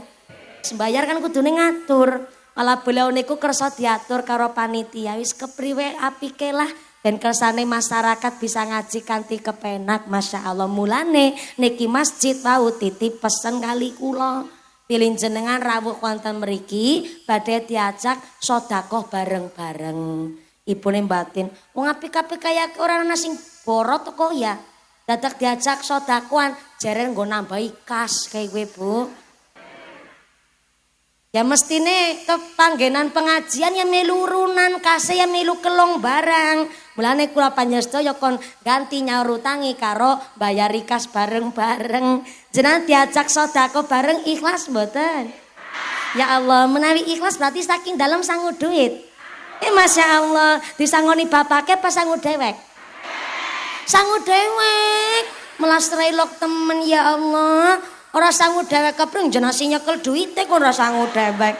Sembayar kan kudune ngatur. Malah beliau niku kersa diatur karo panitia. Wis kepriwe apike lah. Dan kersane masyarakat bisa ngaji kanthi kepenak. Masya Allah mulane niki masjid wau titip pesen kali kula. Pilih jenengan rawuh wonten mriki badhe diajak sedekah bareng-bareng. Ibune batin, wong apik-apik kaya ora ana sing borot kok ya. Dadak diajak sedekahan jare nggo nambahi kas kae kowe, Bu. Ya mestine kepanggenan pengajian ya melu urunan kase ya melu kelong barang. Mulane kula panjenengan kon ganti nyaur utangi karo bayari kas bareng-bareng. Jenengan diajak sedekah bareng ikhlas mboten? Ya Allah, menawi ikhlas berarti saking dalam sangu duit. Masya Allah, disangoni bapake pas sangu dewek? Sangu dewek. Melas trailok temen ya Allah. Ora sangu dewek kepreng jenasi nyekel duite kok ora sangu dewek.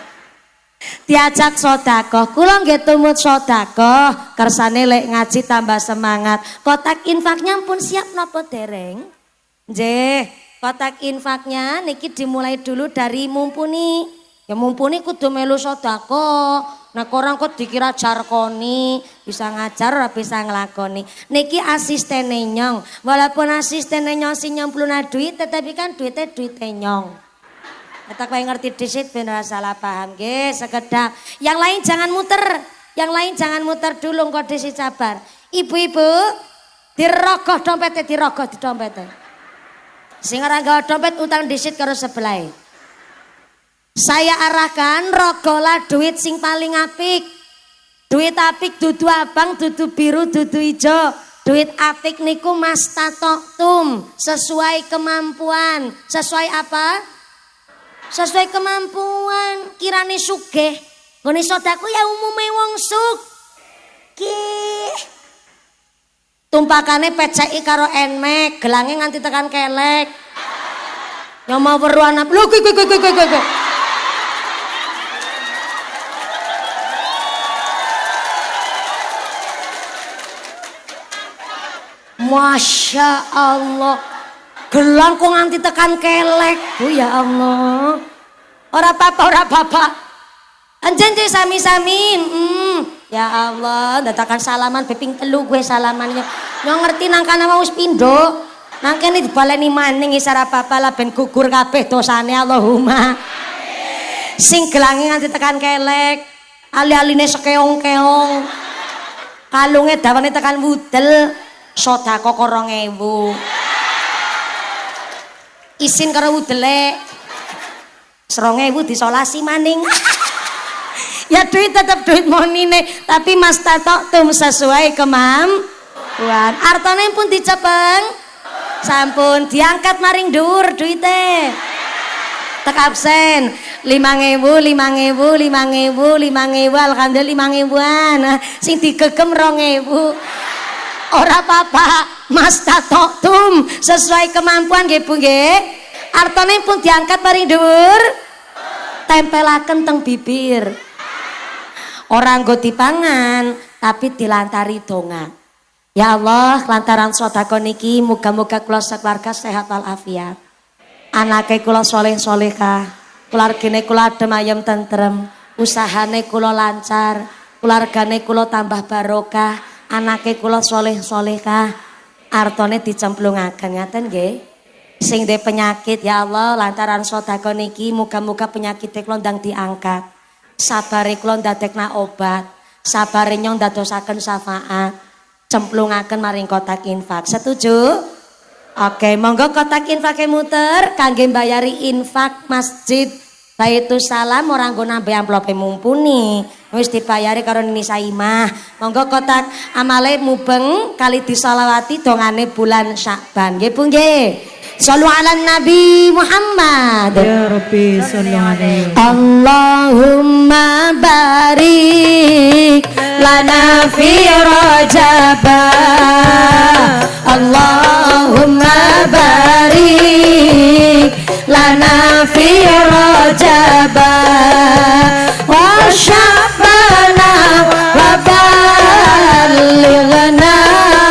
Diajak sedekah, kula nggih tumut sedekah, kersane lek ngaji tambah semangat. Kotak infaknya pun siap napa dereng? Nggih, kotak infaknya niki dimulai dulu dari mumpuni. Ya mumpuni kudu melu sedekah. Nah orang kok dikira jarkoni, bisa ngajar ora bisa nglakoni. Niki asistene nyong. Walaupun asistene nyong sing nyempluna duit tetapi kan duite nyong. Tak kowe ngerti disit ben ora salah paham nggih, sekedap. Yang lain jangan muter. Yang lain jangan muter dulu kok disit sabar. Ibu-ibu dirogoh dompete dirogoh di dompete. Sing ora gawa dompet utang disit karo sebelah. Saya arahkan rogolah duit sing paling apik. Duit apik dudu abang, dudu biru, dudu ijo. Duit apik niku mas tatoktum. Sesuai kemampuan. Sesuai apa? Sesuai kemampuan. Kirane sugih. Ngene sedekah ya umume wong sugih. Tumpakane peceki karo enmek, gelange nganti tekan kelek. Ya mau weru anak. Lho kowe. Masya Allah, gelang kok nganti tekan kelek, Bu ya Allah. Ora apa-apa. Anjen sami-sami. Ya Allah, dadakan salaman beping telu gue salamannya. Nyong ngerti nang kana wis pindho. Nang kene dibaleni maning wis ora apa-apa lah ben gugur kabeh dosane Allahumma. Sing gelange nganti tekan kelek, ali-aline sekeong-keong. Kalunge dawane tekan wudel. Sedekah kok 2.000. Isin karo wudele 2.000 disolasi maning. Ya duit tetap duit monine, tapi mas tatoktum sesuai kemampuan. Artane pun dicepeng. Sampun diangkat maring dhuwur duite. Tek absen 5.000 alhamdulillah 5.000-an. Sing digegem 2.000. Ora apa-apa, mas tatoktum sesuai kemampuan nggih Bu nggih. Artane pun diangkat maring dhuwur, tempelaken teng bibir. Ora nggo dipangan, tapi dilantari donga. Ya Allah, lantaran sedekah niki muga-muga kula sekeluarga sehat walafiat. Anake kula saleh-salehah, keluargane kula adem ayem tentrem, usahane kula lancar, keluargane kula tambah barokah. Anake kula soleh-solehah. artone dicemplungaken ngaten nggih. Sing duwe penyakit ya Allah lantaran sedekah niki muga-muga penyakit kula ndang diangkat. Sabare kula ndadekna obat, sabare nyong dadosaken syafaat. Cemplungaken maring kotak infak. Setuju? Oke, monggo kotak infake muter kangge mbayari infak Masjid Baitus Salam orang nggo nambah amplope mumpuni. Wis dibayari karo Nini Saimah. Monggo kotak amale mubeng kali disolawati dongane bulan Syakban. Nggih Bu nggih. Shallu ala Nabi Muhammad. Ya Rabbi salli alaihi. Allahumma barik lana fi Rajab. Allahumma barik lana fi Rajab wa Sya'bana wa ballighna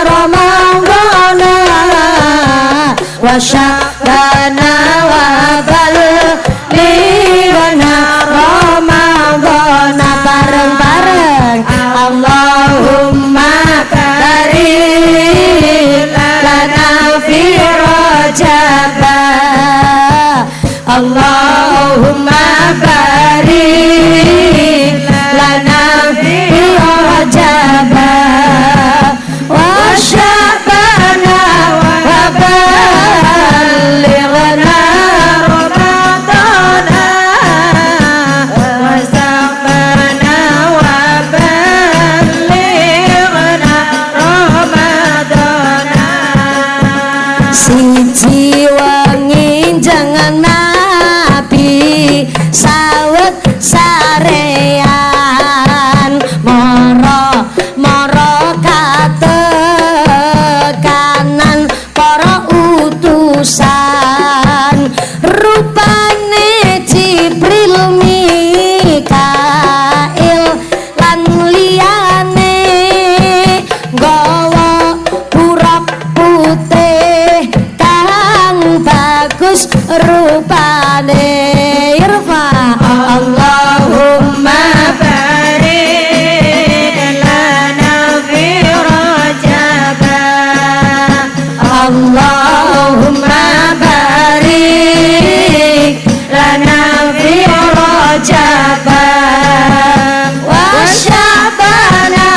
Ramadana wa Sya'bana wa ballighna Ramadana. Bareng-bareng Allahumma barik lana fi Rajab. Allahumma barik lana fi Rajab wa Sya'bana wa ballighna Ramadana wa Sya'bana wa ballighna Ramadana. Siji wengi jangan Nabi sawet sarean moro katekanan para utusan rupane Jibril Mikail lan liyane nggawa buruk putih kang bagus rupane. Irfa Allahumma barik lana fi Rajab. Allahumma barik lana fi Rajab wa Sya'bana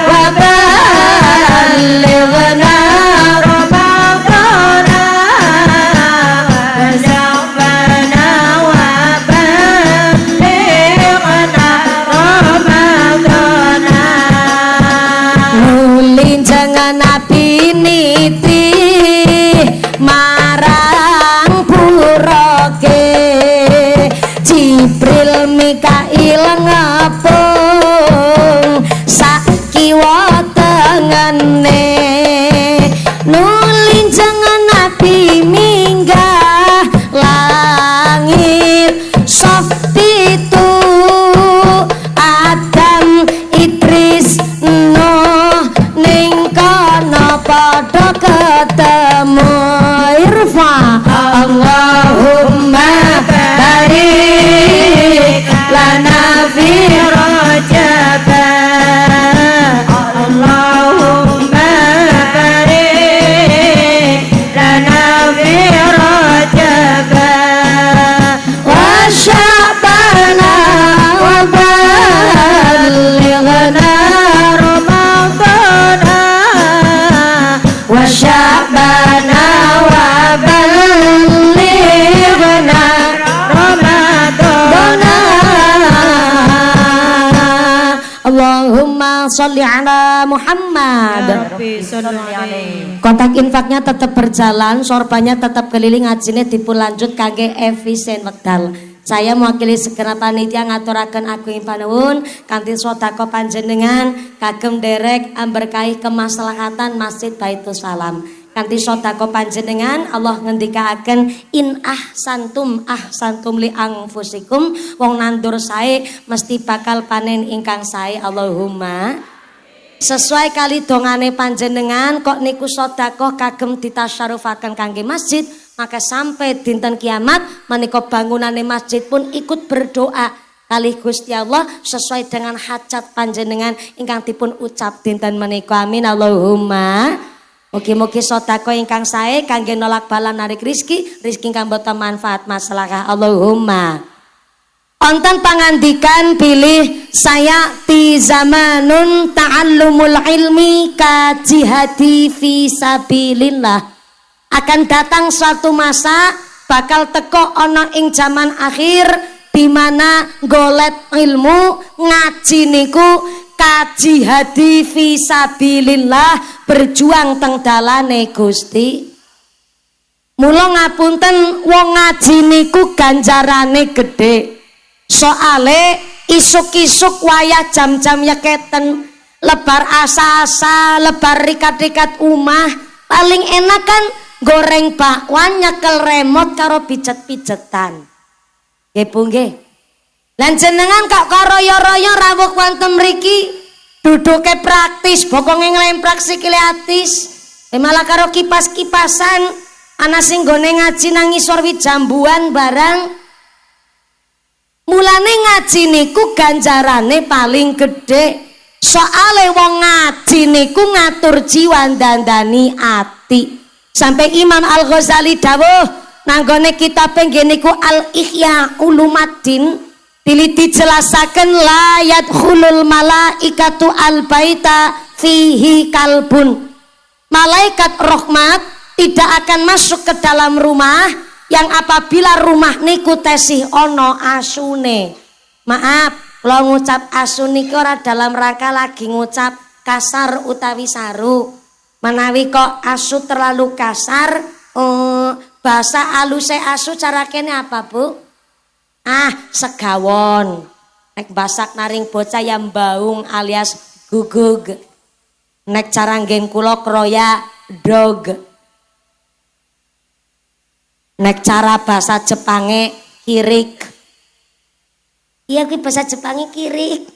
wa ballighna Ramadana wa Sya'bana wa ballighna Ramadana. Nulin jangan Nabi niti marang puroke Jibril Mikail ngepung sakiwa tengene. Nulin jangan Nabi minggah langit sof pitu Adam Idris Nuh ning kono padha ketemu. Irfa Allahumma barik lana fi Rajab. Allahumma barik lana fi Rajab wa Sya'bana wa ballighna Ramadana wa Sya'bana wa ballighna Ramadana. Allahumma sholli ala Muhammad. Ya Rabbi salli alaihi. Kontak infaknya tetap berjalan, sorbannya tetap keliling, ngajine dipun lanjut kangge efisien wekdal. Saya mewakili segenap panitia ngaturaken agung panuwun kanthi sedekah panjenengan kagem derek amberkahi kemaslahatan Masjid Baitus Salam. Kanthi sedekah panjenengan Allah ngendikaaken in ahsantum li anfusikum, wong nandur sae mesti bakal panen ingkang sae. Allahumma sesuai kali dongane panjenengan kok niku sedekah kagem ditasyarufaken kangge masjid, maka sampai dinten kiamat menika bangunane masjid pun ikut berdoa kalih Gusti Allah sesuai dengan hajat panjenengan ingkang dipun ucap dinten menika. Amin Allahumma. Mugi-mugi sedekah ingkang sae kangge nolak bala narik rezeki ingkang boten manfaat maslahah. Allahumma. Wonten pangandikan pilih saya ti zamanun ta'allumul ilmi ka jihadi fi sabilillah. Akan datang suatu masa bakal teko ana ing zaman akhir di mana golet ilmu ngaji niku kajihadi fi sabilillah, berjuang teng dalane Gusti. Mula ngapunten wong ngaji niku ganjarane gedhe. Soale isuk-isuk wayah jam-jam yeketen, lebar asa-asa, lebar rikat-rikat umah, paling enak kan goreng bakwan nyekel remote karo pijet-pijetan. Nggih Bu nggih. Lan jenengan kok karo-royo rawuh wonten mriki duduke praktis, bokonge nglemprak sikile atis. Malah karo kipas-kipasan ana sing gone ngaji nang ngisor wi jambuan barang. Mulane ngaji niku ganjarane paling gedhe. Soale wong ngaji niku ngatur jiwa dandani ati. Sampai Imam Al-Ghazali dawuh nanggone kitab nggih niku Al-Ihya Ulumuddin dijelasaken la yadkhulul malaikatu al-baita fihi kalbun. Malaikat rahmat tidak akan masuk ke dalam rumah yang apabila rumah niku tesih ono asune. Maaf, kalau ngucap asu niku ora dalam rangka lagi ngucap kasar utawi saru. Menawi kok asu terlalu kasar, bahasa aluse asu cara kene apa Bu? Segawon. Nek basak naring bocah yang baung alias gugug. Nek cara nggen kula kroya dog. Nek cara bahasa Jepange kirik. Iya kuwi bahasa Jepange kirik.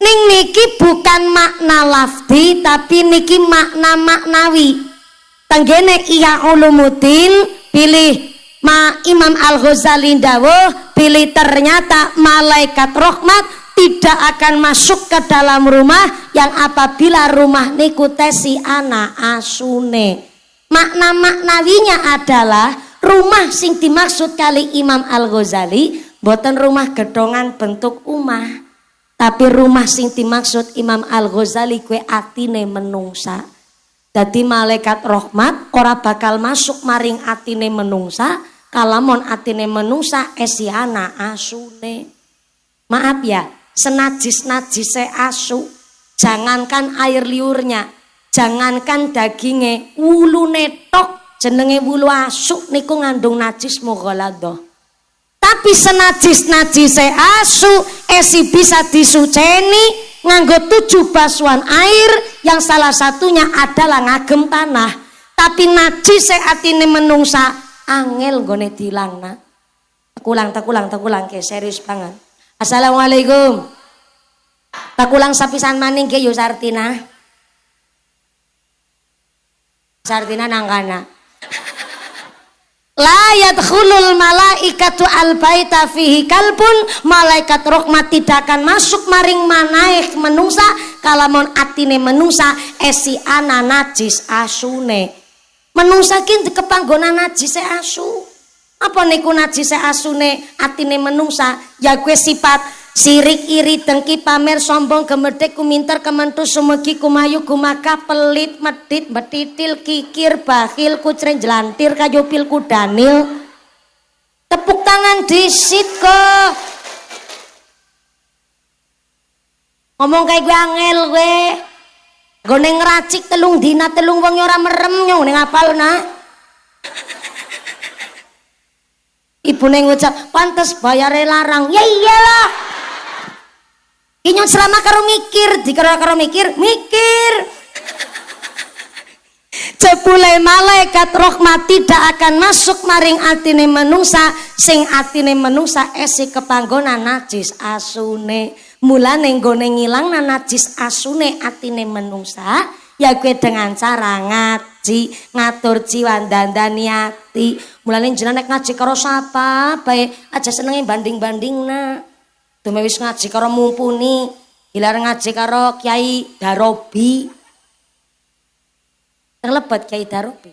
Ning niki bukan makna lafzi tapi niki makna maknawi. Tenggene Ihya Ulumuddin pilih Imam Al-Ghazali dawuh pilih ternyata malaikat rahmat tidak akan masuk ke dalam rumah yang apabila rumah niku tesi ana asune. Makna maknawinya adalah rumah sing dimaksud kali Imam Al-Ghazali boten rumah gedongan bentuk omah, tapi rumah sing dimaksud Imam Al-Ghazali kue atine menungsa. Dadi malaikat rahmat ora bakal masuk maring atine menungsa kalamun atine menungsa esiana asune. Maaf ya, senajis-najise asu, jangankan air liurnya, jangankan dagingnya, wulune tok jenenge wulu asu niku ngandung najis mughaladhah. Tapi senajis-najise asu esi bisa disuceni nganggo 7 basuhan air yang salah satunya adalah ngagem tanah. Tapi najise atine menungsa angel gone dilangna. Takulang ke serius banget. Assalamualaikum. Takulang sapisan maning ke yo Sartina. Sartina nang kana. La yadkhulul malaikatu al-baita fihi kalbun, malaikat rahmat tidak akan masuk maring manaih menungsa kalamun atine menungsa esi ana najis asune. Menungsa ki kepanggonan najise asu. Apa niku najise asune atine menungsa? Ya kuwi sifat sirik iri dengki pamer sombong gemedhek kuminter kementus sumegi kumayu gumaka pelit medit betitil kikir bakhil kucren jelantir kayupil kudanil. Tepuk tangan disit kok. Ngomong kayak gue angel gue. Gue ngeracik telung dina telung wong ora merem nyong ning apal na. Ibu neng ngucap pantes bayare larang. Ya iyalah. Inyong selama karo mikir, karo mikir. Jebule malaikat rahmat tidak akan masuk maring atine menungsa sing atine menungsa esi kepanggonan najis asune. Mulane nggone ngilangna najis asune atine menungsa ya kuwi dengan cara ngaji, ngatur jiwa dandani ati. Mulane jenengan nek ngaji karo sapa bae aja senenge banding-bandingna. Dume wis ngaji karo mumpuni, hilar ngaji karo Kiai Darobi. Terlebet Kiai Darobi.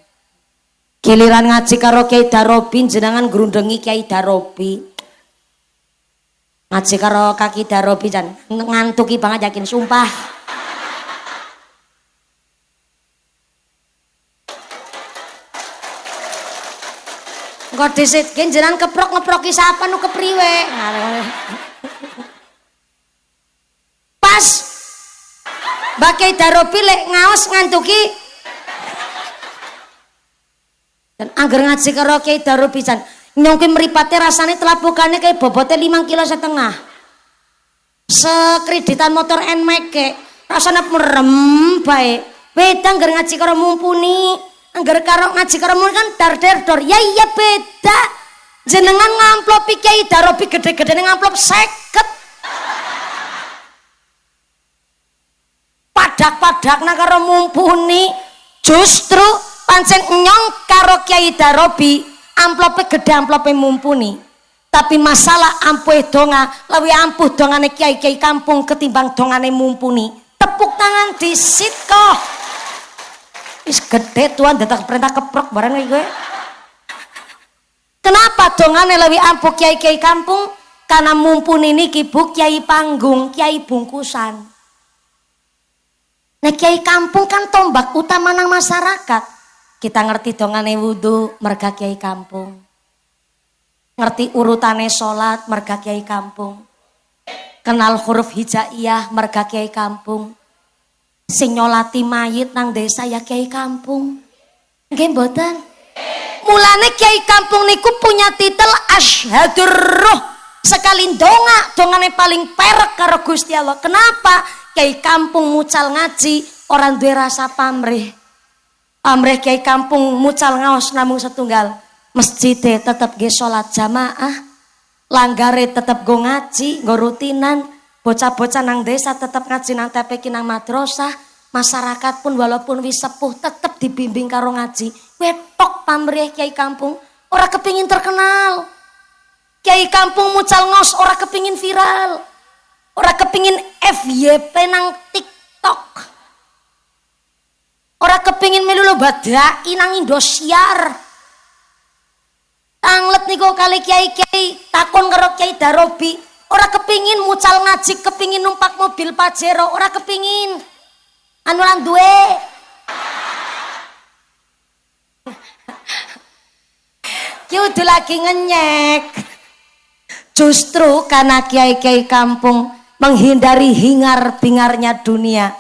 Giliran ngaji karo Kiai Darobi jenengan grundengi Kiai Darobi. Ngaji karo kaki Darobi jan ngantuki banget yakin sumpah. Engko disitke jenengan keprok-ngeproki sapa nu kepriwe. Pas Mbak Kiai Darobi lek ngaos ngantuki dan angger ngaji karo Kiai Darobi jan nyongki mripate rasane telapukane kayak bobotnya 5,5 kilo. Sekreditan motor NMAX rasane merem bae. Beda angger ngaji karo mumpuni, angger karo ngaji karo mumpuni kan dar-der-dor. Ya iya beda. Jenengan ngamplopi Kiai Darobi gede-gede ngamplop 50. Padak-padakna karo mumpuni justru pancen nyong karo Kiai Darobi amplope gede amplope mumpuni. Tapi masalah ampuh donga lebih ampuh dongane kiai-kiai kampung ketimbang dongane mumpuni. Tepuk tangan disit kok. Is gede tuan datang perintah keprok barang gue. Kenapa dongane lebih ampuh kiai-kiai kampung? Karena mumpuni niki bu kiai panggung, kiai bungkusan. Nah kiai kampung kan tombak utama nang masyarakat. Kita ngerti dongane wudu merga kiai kampung. Ngerti urutane salat merga kiai kampung. Kenal huruf hijaiyah merga kiai kampung. Sing nyolati mayit nang desa ya kiai kampung. Nggih mboten? Mulane kiai kampung niku punya titel asyhadur ruh. Sekali dongane paling perek karo Gusti Allah. Kenapa? Kiai kampung mucal ngaji orang duwe rasa pamrih. Pamrih kiai kampung mucal ngaos namung setunggal. Masjide tetep ge salat jamaah. Langgare tetep go ngaji, go rutinan. Bocah-bocah nang desa tetep ngaji nang TPQ nang madrasah. Masyarakat pun walaupun wis sepuh tetep dibimbing karo ngaji. Wetok pamrih kiai kampung, ora kepingin terkenal. Kiai kampung mucal ngaos ora kepingin viral. Ora kepingin FYP nang TikTok. Ora kepingin melu lomba dai nang Indosiar. Tanglet niku kali kiai-kiai takon karo Kiai Darobi, ora kepingin mucal ngaji, kepingin numpak mobil Pajero, ora kepingin. Anu lan duwe. Ki udah lagi ngenyek. Justru karena kiai-kiai kampung menghindari hingar-bingarnya dunia.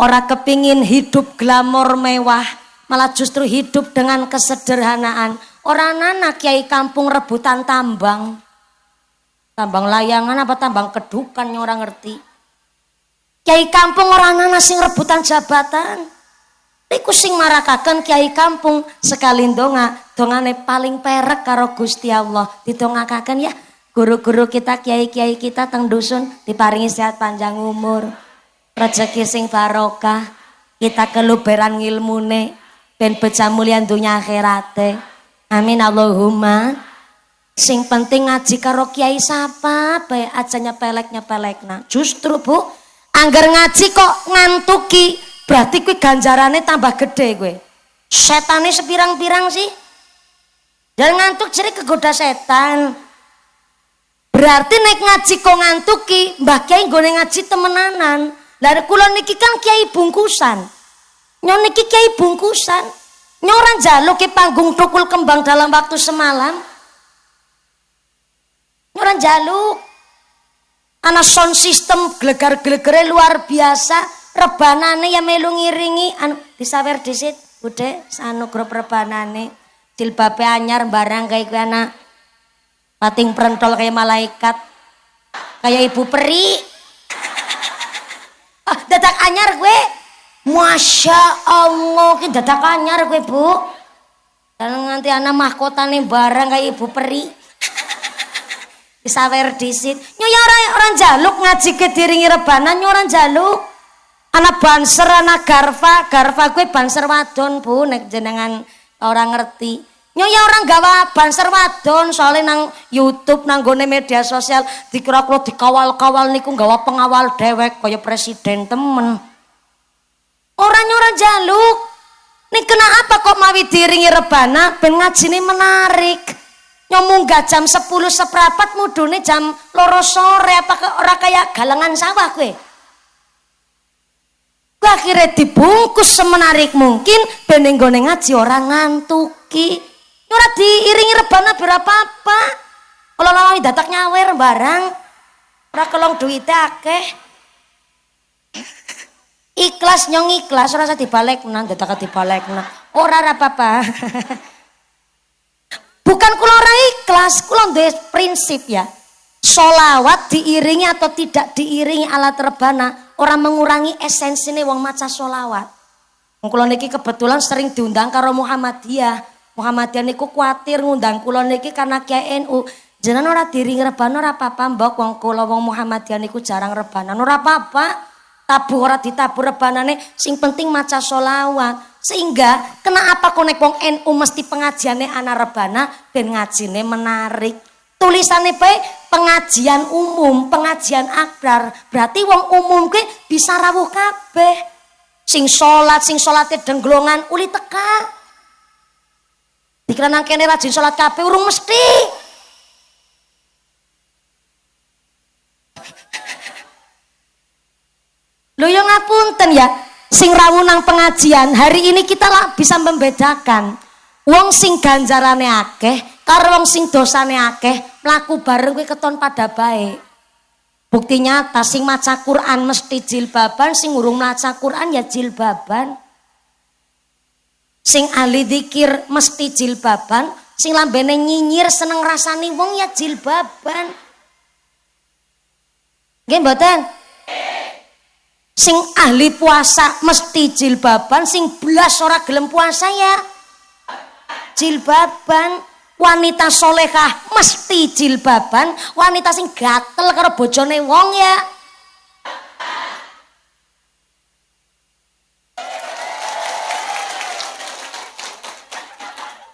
Ora kepingin hidup glamor mewah, malah justru hidup dengan kesederhanaan. Orang anak kiai kampung rebutan tambang. Tambang layangan apa tambang kedukan yang orang ngerti. Kiai kampung orang anak sing rebutan jabatan. Iku sing marakaken kiai kampung sekali dongane paling perek karo Gusti Allah. Didongakaken ya. Guru-guru kita, kiai-kiai kita teng dusun diparingi sehat panjang umur, rezeki sing barokah, kita keluberan ngilmune, ben becah mulia dunya akhirate. Amin Allahumma. Sing penting ngaji karo kiai sapa bae aja nyepelekna. Justru Bu, angger ngaji kok ngantuki, berarti kuwi ganjarane tambah gede kowe. Setane sepirang-pirang sih. Jangan ngantuk jadi kegoda setan. Berarti naik ngaji kok ngantuki, Mbah Kiai nggone ngaji temenanan. Lah kula niki kan kiai bungkusan. Nyon niki kiai bungkusan. Nyon ora njaluk ke panggung tukul kembang dalam waktu semalam. Nyon ora njaluk. Ana sound system glegar-glegere luar biasa, rebanane ya melu ngiringi anu disawer disit, Bude, sanu grup rebanane. Jilbabe anyar barang kayak kuwi anak pating perentol kayak malaikat, kayak ibu peri. Ah, dadak anyar gue, masya Allah, ki dadak anyar gue Bu. Dan nanti anak mahkota nih barang kayak ibu peri. Disawer disit, nyonya orang jaluk ngaji ke diringi rebanan, nyonya orang jaluk. Anak banser, anak garfa gue banser wadon Bu, nek jenengan orang ngerti. Nyonya orang gawa banser wadon soalnya nang YouTube nang gone media sosial dikira-kira dikawal-kawal niku gawa pengawal dewek kaya presiden temen. Orang jaluk. Nih kenapa kok mawi diiringi rebana ben ngajine menarik. Nyomunggah jam 10 seprapat mudune jam 2 sore apa ora kayak galangan sawah kowe. Akhirnya dibungkus semenarik mungkin ben nggone ngaji orang ngantuki. Ora diiringi rebana berapa apa. Kalau lawan datak nyawer barang ora kelong duwite akeh. Ikhlas nyong ikhlas ora usah dibalekna dadak dibalekna. Ora apa-apa. Bukan kula ora ikhlas, kula duwe prinsip ya. Sholawat diiringi atau tidak diiringi alat rebana ora mengurangi esensine wong maca sholawat. Kula niki kebetulan sering diundang karo Muhammadiyah. Muhammadiyah niku kuatir ngundang kula niki karena Kiai NU. Jenengan ora diiringi rebana ora apa-apa mbok wong kula wong Muhammadiyah niku jarang rebanan ora apa-apa. Tabuh ora ditabur rebanane sing penting maca sholawat. Sehingga kenapa konek wong NU mesti pengajiane ana rebana ben ngajine menarik. Tulisane bae pengajian umum, pengajian akbar. Berarti wong umum ke bisa rawuh kabeh. Sing salate denglongan uli teka. Dikira nang kene rajin salat kabeh urung mesti. Lho yo ngapunten ya, sing rawuh nang pengajian, hari ini kita lah bisa membedakan wong sing ganjarane akeh karo wong sing dosane akeh, mlaku bareng kuwi keton pada baik. Bukti nyata sing maca Quran mesti jilbaban, sing urung maca Quran ya jilbaban. Sing ahli dzikir mesti jilbaban, sing lambene nyinyir seneng rasani wong ya jilbaban. Nggih mboten? Sing ahli puasa mesti jilbaban, sing blas ora gelem puasa ya jilbaban. Wanita solehah mesti jilbaban, wanita sing gatel karo bojone wong ya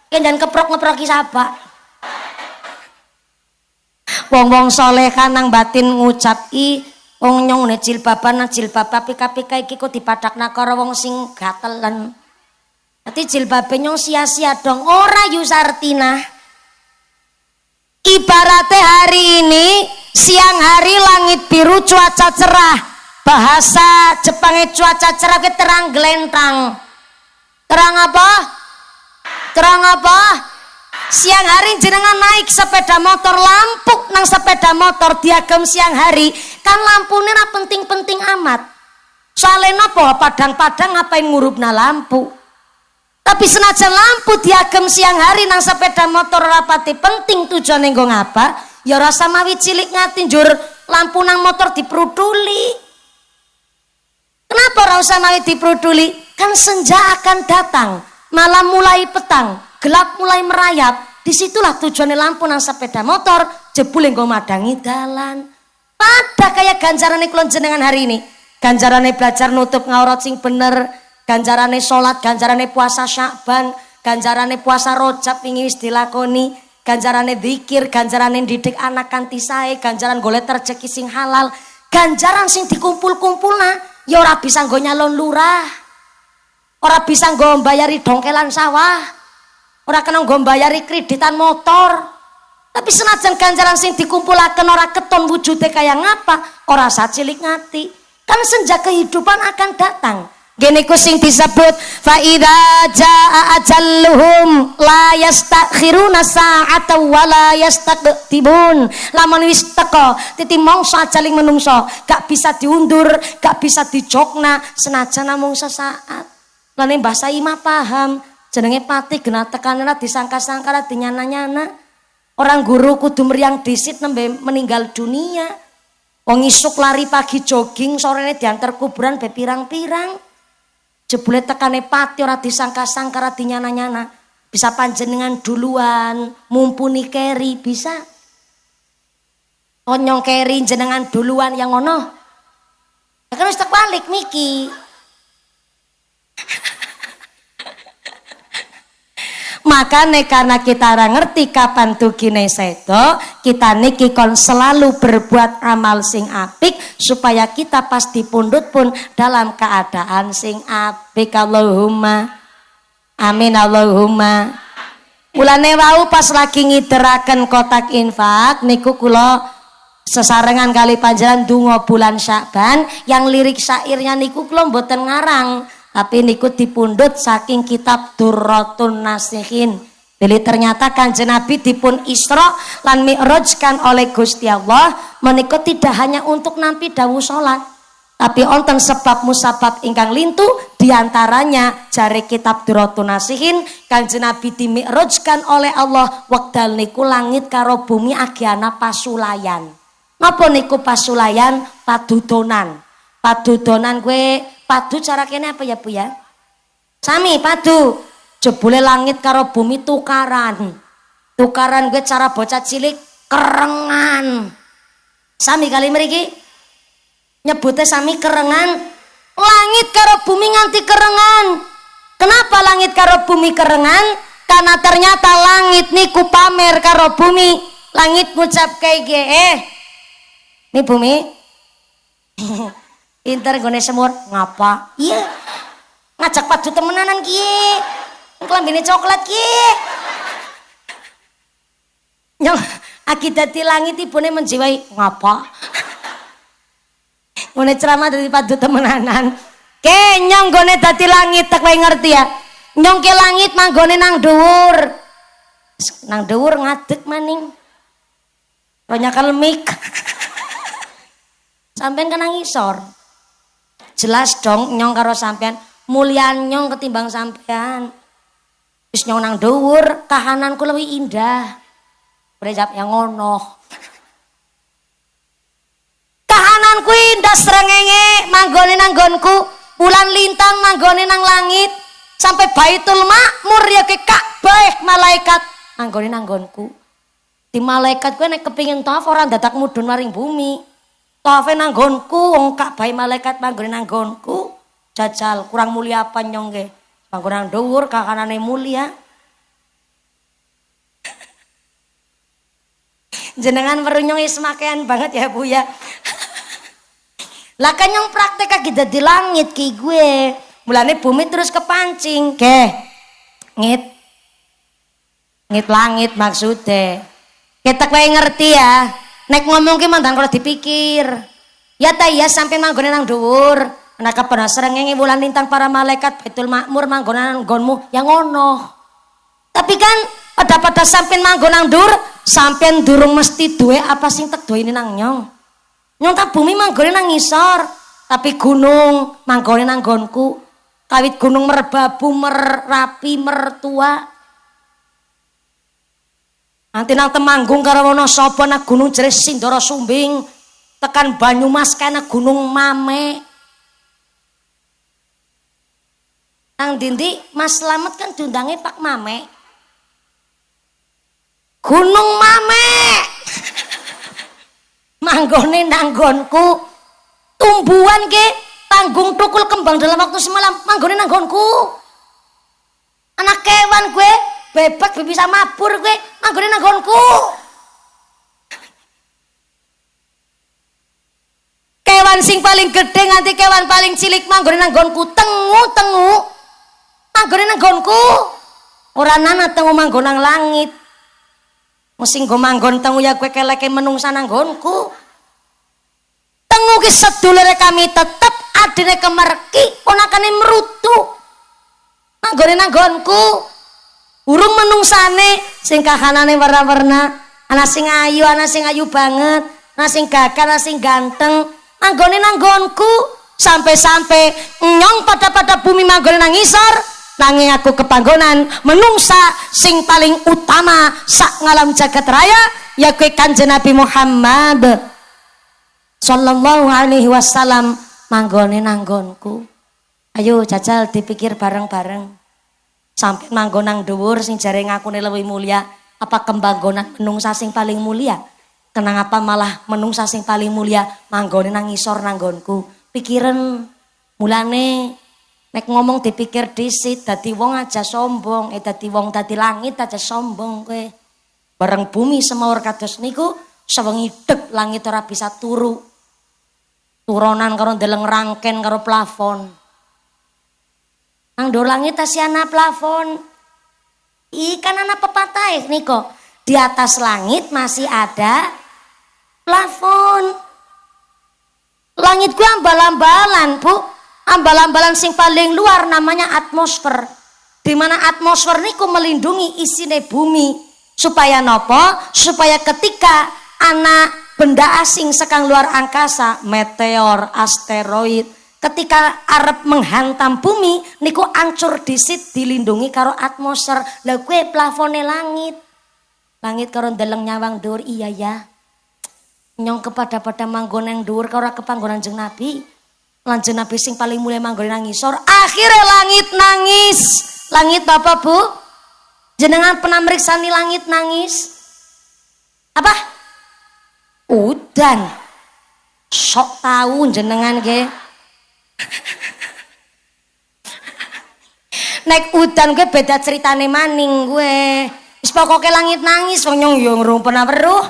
kendan keprok-ngeproki sapa. Wong-wong solehah nang batin ngucapi wong nyong jilbaban nang jilbab apik-apik iki kok dipadakna karo wong sing gatelen. Dadi jilbabe nyong sia-sia dong, ora Yusartina. Ibaratnya hari ini siang hari langit biru cuaca cerah, bahasa Jepangnya cuaca cerah ke terang gelentang. Terang apa? Terang apa? Siang hari jenengan naik sepeda motor, lampu nang sepeda motor diagem siang hari kan lampunya ora penting-penting amat. Soalnya napa padang-padang ngapain ngurupna lampu. Tapi senajan lampu diagem siang hari nang sepeda motor rapati penting tujuane nggo ngapa? Ya rasa mawi cilik ngati njur lampu nang motor dipruduli. Kenapa ora usah mawi dipruduli? Kan senja akan datang, malam mulai petang, gelap mulai merayap. Disitulah tujuane lampu nang sepeda motor, jebule nggo madangi dalan. Pada kayak ganjarane kula jenengan hari ini. Ganjarane belajar nutup ngaurat sing bener, ganjarane sholat, ganjarane puasa Sya'ban, ganjarane puasa Rajab wingi wis dilakoni, ganjarane zikir, ganjarane didik anak kanthi sae, ganjaran golek rezeki sing halal, ganjaran sing dikumpul-kumpulna ya ora bisa nggo nyalon lurah. Ora bisa nggo mbayari dongkelan sawah. Ora kena nggo mbayari kreditan motor. Tapi senajan ganjaran sing dikumpulaken ora keton wujude kaya ngapa, ora sacilik ngati. Kan senja kehidupan akan datang. Gini ku sing disebut fa idza jaa ajalluhum la yastakhiruna sa'ata wa la yastaqdibun. Lamun wis teko titi mangsa ajaling menungso gak bisa diundur, gak bisa dijokna senajan namung sesaat. Lan Mbah Saimah paham jenenge pati genah tekane ora disangka-sangka ora dinyana-nyana. Orang guru kudu meriang disit nembe meninggal dunia. Wong isuk lari pagi jogging sorene diantar kuburan be pirang-pirang. Jebule tekane pati ora disangka-sangka ora dinyana-nyana. Bisa panjenengan duluan, mumpuni keri bisa. Onyong keri jenengan duluan yang ngono. Ya kan wis tak balik miki. Makanya karena kita ora ngerti kapan tugine sedo, kita niki kon selalu berbuat amal sing apik supaya kita pas dipundhut pun dalam keadaan sing apik. Allahumma Amin Allahumma. Mulane wau pas lagi ngideraken kotak infak niku kula sesarengan kali panjenengan donga bulan Sya'ban yang lirik syairnya niku kula mboten ngarang tapi niku dipundhut saking kitab Durratun Nasihin. Jadi ternyata Kanjeng Nabi dipun Isra lan Mi'rajkan oleh Gusti Allah menika tidak hanya untuk nampi dawuh salat tapi wonten sebab musabab ingkang lintu diantaranya jare kitab Durratun Nasihin Kanjeng Nabi dimi'rajkan oleh Allah wekdal niku langit karo bumi agi ana pasulayan. Napa niku pasulayan? Padudonan. Padudonan kuwi padu cara kene apa ya Bu ya? Sami padu. Jebule langit karo bumi tukaran. Tukaran gue cara bocah cilik kerengan. Sami kali mriki nyebute sami kerengan. Langit karo bumi nganti kerengan. Kenapa langit karo bumi kerengan? Karena ternyata langit niku pamer karo bumi. Langit ngucap kayak nih bumi. Pinter gone semur ngapa? Iya. Ngajak padu temenanan ki. Klambine coklat ki. Nyong aki dadi langit ibune menjiwai ngapa? Ngene ceramah dadi padu temenanan. Ke nyong gone dadi langit tak kowe ngerti ya. Nyong ke langit manggone nang dhuwur. Nang dhuwur ngadeg maning. Banyak mik. Sampean kan ngisor. Jelas dong nyong karo sampean mulian nyong ketimbang sampean. Wis nyong nang dhuwur, kahananku lebih indah. Berejap yang ngono. Kahananku indah srengenge manggone nang nggonku, bulan lintang manggone nang langit, sampai Baitul Ma'mur ya ke Ka'bah malaikat manggone nang nggonku. Di malaikat kowe nek kepengin tawaf ora dadak mudhun maring bumi. Tawafe nang nggonku, wong Ka'bah malaikat manggone nang nggonku. Jajal kurang mulia apa nyong ge? Manggone nang dhuwur kakanane mulia. Jenengan weruh wis makean banget ya Bu ya. Lah kan nyong praktek lagi dadi langit ki gue. Mulane bumi terus kepancing, ke. Ngit langit maksudnya. Kita kowe ngerti ya. Nek ngomong ki mandan kalau dipikir. Ya ta iya sampai manggone nang dhuwur. Ana kapan srengenge wulan lintang para malaikat Baitul Ma'mur manggone nang nggonmu yang ngono. Tapi kan pada sampean manggon nang dhuwur, sampean durung mesti duwe apa sing tek duwe nang nyong. Nyong tak bumi manggone nang ngisor, tapi gunung manggone nang nggonku. Kawit gunung Merbabu, Merapi, Mertua. Nanti nang Temanggung karo Wonosobo nang gunung Jeres Sindoro Sumbing, tekan Banyumas kana gunung Mame. Nang dindi Mas Slamet kan diundange Pak Mame. Gunung Mame. Manggone nang nggonku. Tumbuhan ke tanggung tukul kembang dalam waktu semalam manggone nang nggonku. Anak kewan gue bebek bisa mabur gue manggone nang nggonku. Kewan sing paling gede nganti kewan paling cilik manggone nang nggonku. Tengu manggone nang nggonku. Ora nana tengu manggon nang langit. Mesti nggo manggon tengu ya kowe keleke menungsa nang nggonku. Tengu ki sedulure kami tetep adine kemerki ponakane merutu. Manggone nang nggonku. Burung menungsane sing kahanane warna-warna, ana sing ayu banget, ana sing gagah, ana sing ganteng. Manggone nang nggonku sampai nyong pada bumi manggone nang ngisor. Nanging aku kepanggonan menungsa sing paling utama sak ngalam jagat raya ya kue Kanjeng Nabi Muhammad sallallahu alaihi wasallam manggone nang nggonku. Ayo jajal dipikir bareng-bareng. Sampai manggon nang dhuwur sing jare ngakune luwih mulia, apa kembanggonan menungsa sing paling mulia? Kenapa malah menungsa sing paling mulia manggone nang ngisor nang nggonku? Pikiran mulane nek ngomong dipikir disit, dadi wong aja sombong, dadi wong dadi langit aja sombong kowe. Bareng bumi semawur kados niku, sewengi deg langit ora bisa turu. Turunan karo ndeleng rangken karo plafon. Nang Mang dur langit asiana plafon. Ikan anak pepatah niko. Di atas langit masih ada plafon. Langit gua ambal-ambalan, Bu. Ambal-ambalan sing paling luar namanya atmosfer. Di mana atmosfer niku melindungi isine bumi. Supaya nopo? Supaya ketika anak benda asing sekang luar angkasa, meteor, asteroid, ketika arep menghantam bumi niku ancur disit dilindungi karo atmosfer. Lah kuwi plafone langit. Langit karo ndeleng nyawang dhuwur iya ya. Nyong kepada manggon yang dhuwur karo kepanggonan Kanjeng Nabi. Lanjeng Nabi sing paling mulai manggon nang ngisor, akhirnya langit nangis. Langit Bapak Bu, jenengan pernah meriksani langit nangis? Apa? Udan. Sok tahu jenengan ge. Naik udan gue beda ceritane maning gue. Wis pokoke langit nangis wong nyong yo ngrung pernah weruh.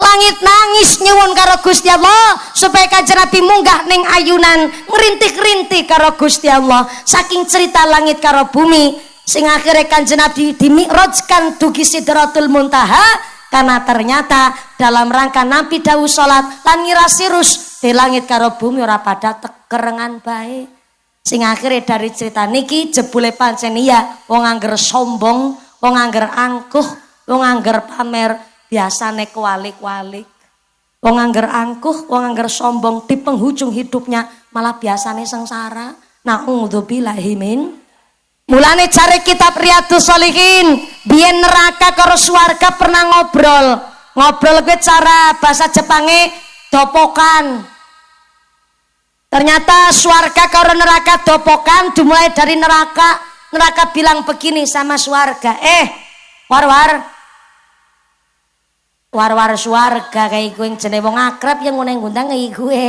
Langit nangis nyuwun karo Gusti Allah supaya Kanjeng Nabi munggah ning ayunan ngrintih-rintih karo Gusti Allah. Saking cerita langit karo bumi sing akhirnya Kanjeng Nabi dimi'rajkan dugi Sidratul Muntaha karena ternyata dalam rangka nampi dawuh salat lan ngirasirus di langit karo bumi ora pada tekerengan bae. Sing akhirnya dari cerita niki jebule pancen iya wong angger sombong, wong angger angkuh, wong angger pamer biasane kualik-kualik. Wong angger angkuh, wong angger sombong di penghujung hidupnya malah biasane sengsara. Na'udzubillahi min. Mulane cari kitab Riyadhus Shalihin, biyen neraka karo swarga pernah ngobrol. Ngobrol kuwi cara bahasa Jepange dopokan. Ternyata swarga karo neraka dopokan dimulai dari neraka. Neraka bilang begini sama swarga, war swarga kayak gue jenenge wong akrab yang ngundang ngundang kayak gue.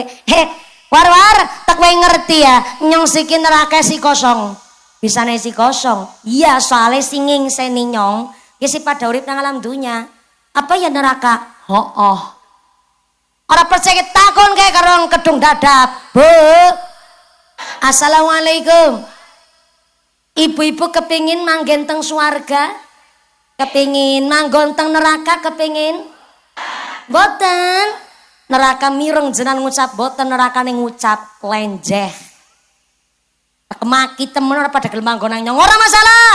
War tak kowe ngerti ya, nyong siki neraka si kosong. Bisane si kosong. Iya, soalnya singing seni nyong ya si pada urip nang alam dunya. Apa ya neraka? Oh. Ora percaya takon kayak karo kedung dadap. Bu. Assalamualaikum. Ibu-ibu kepingin manggen teng swarga? Kepingin manggon teng neraka kepingin? Boten. Neraka mireng jenengan ngucap boten, neraka ning ngucap lenjeh. Kemaki temen ora pada gelem manggon nang nyong. Ora masalah.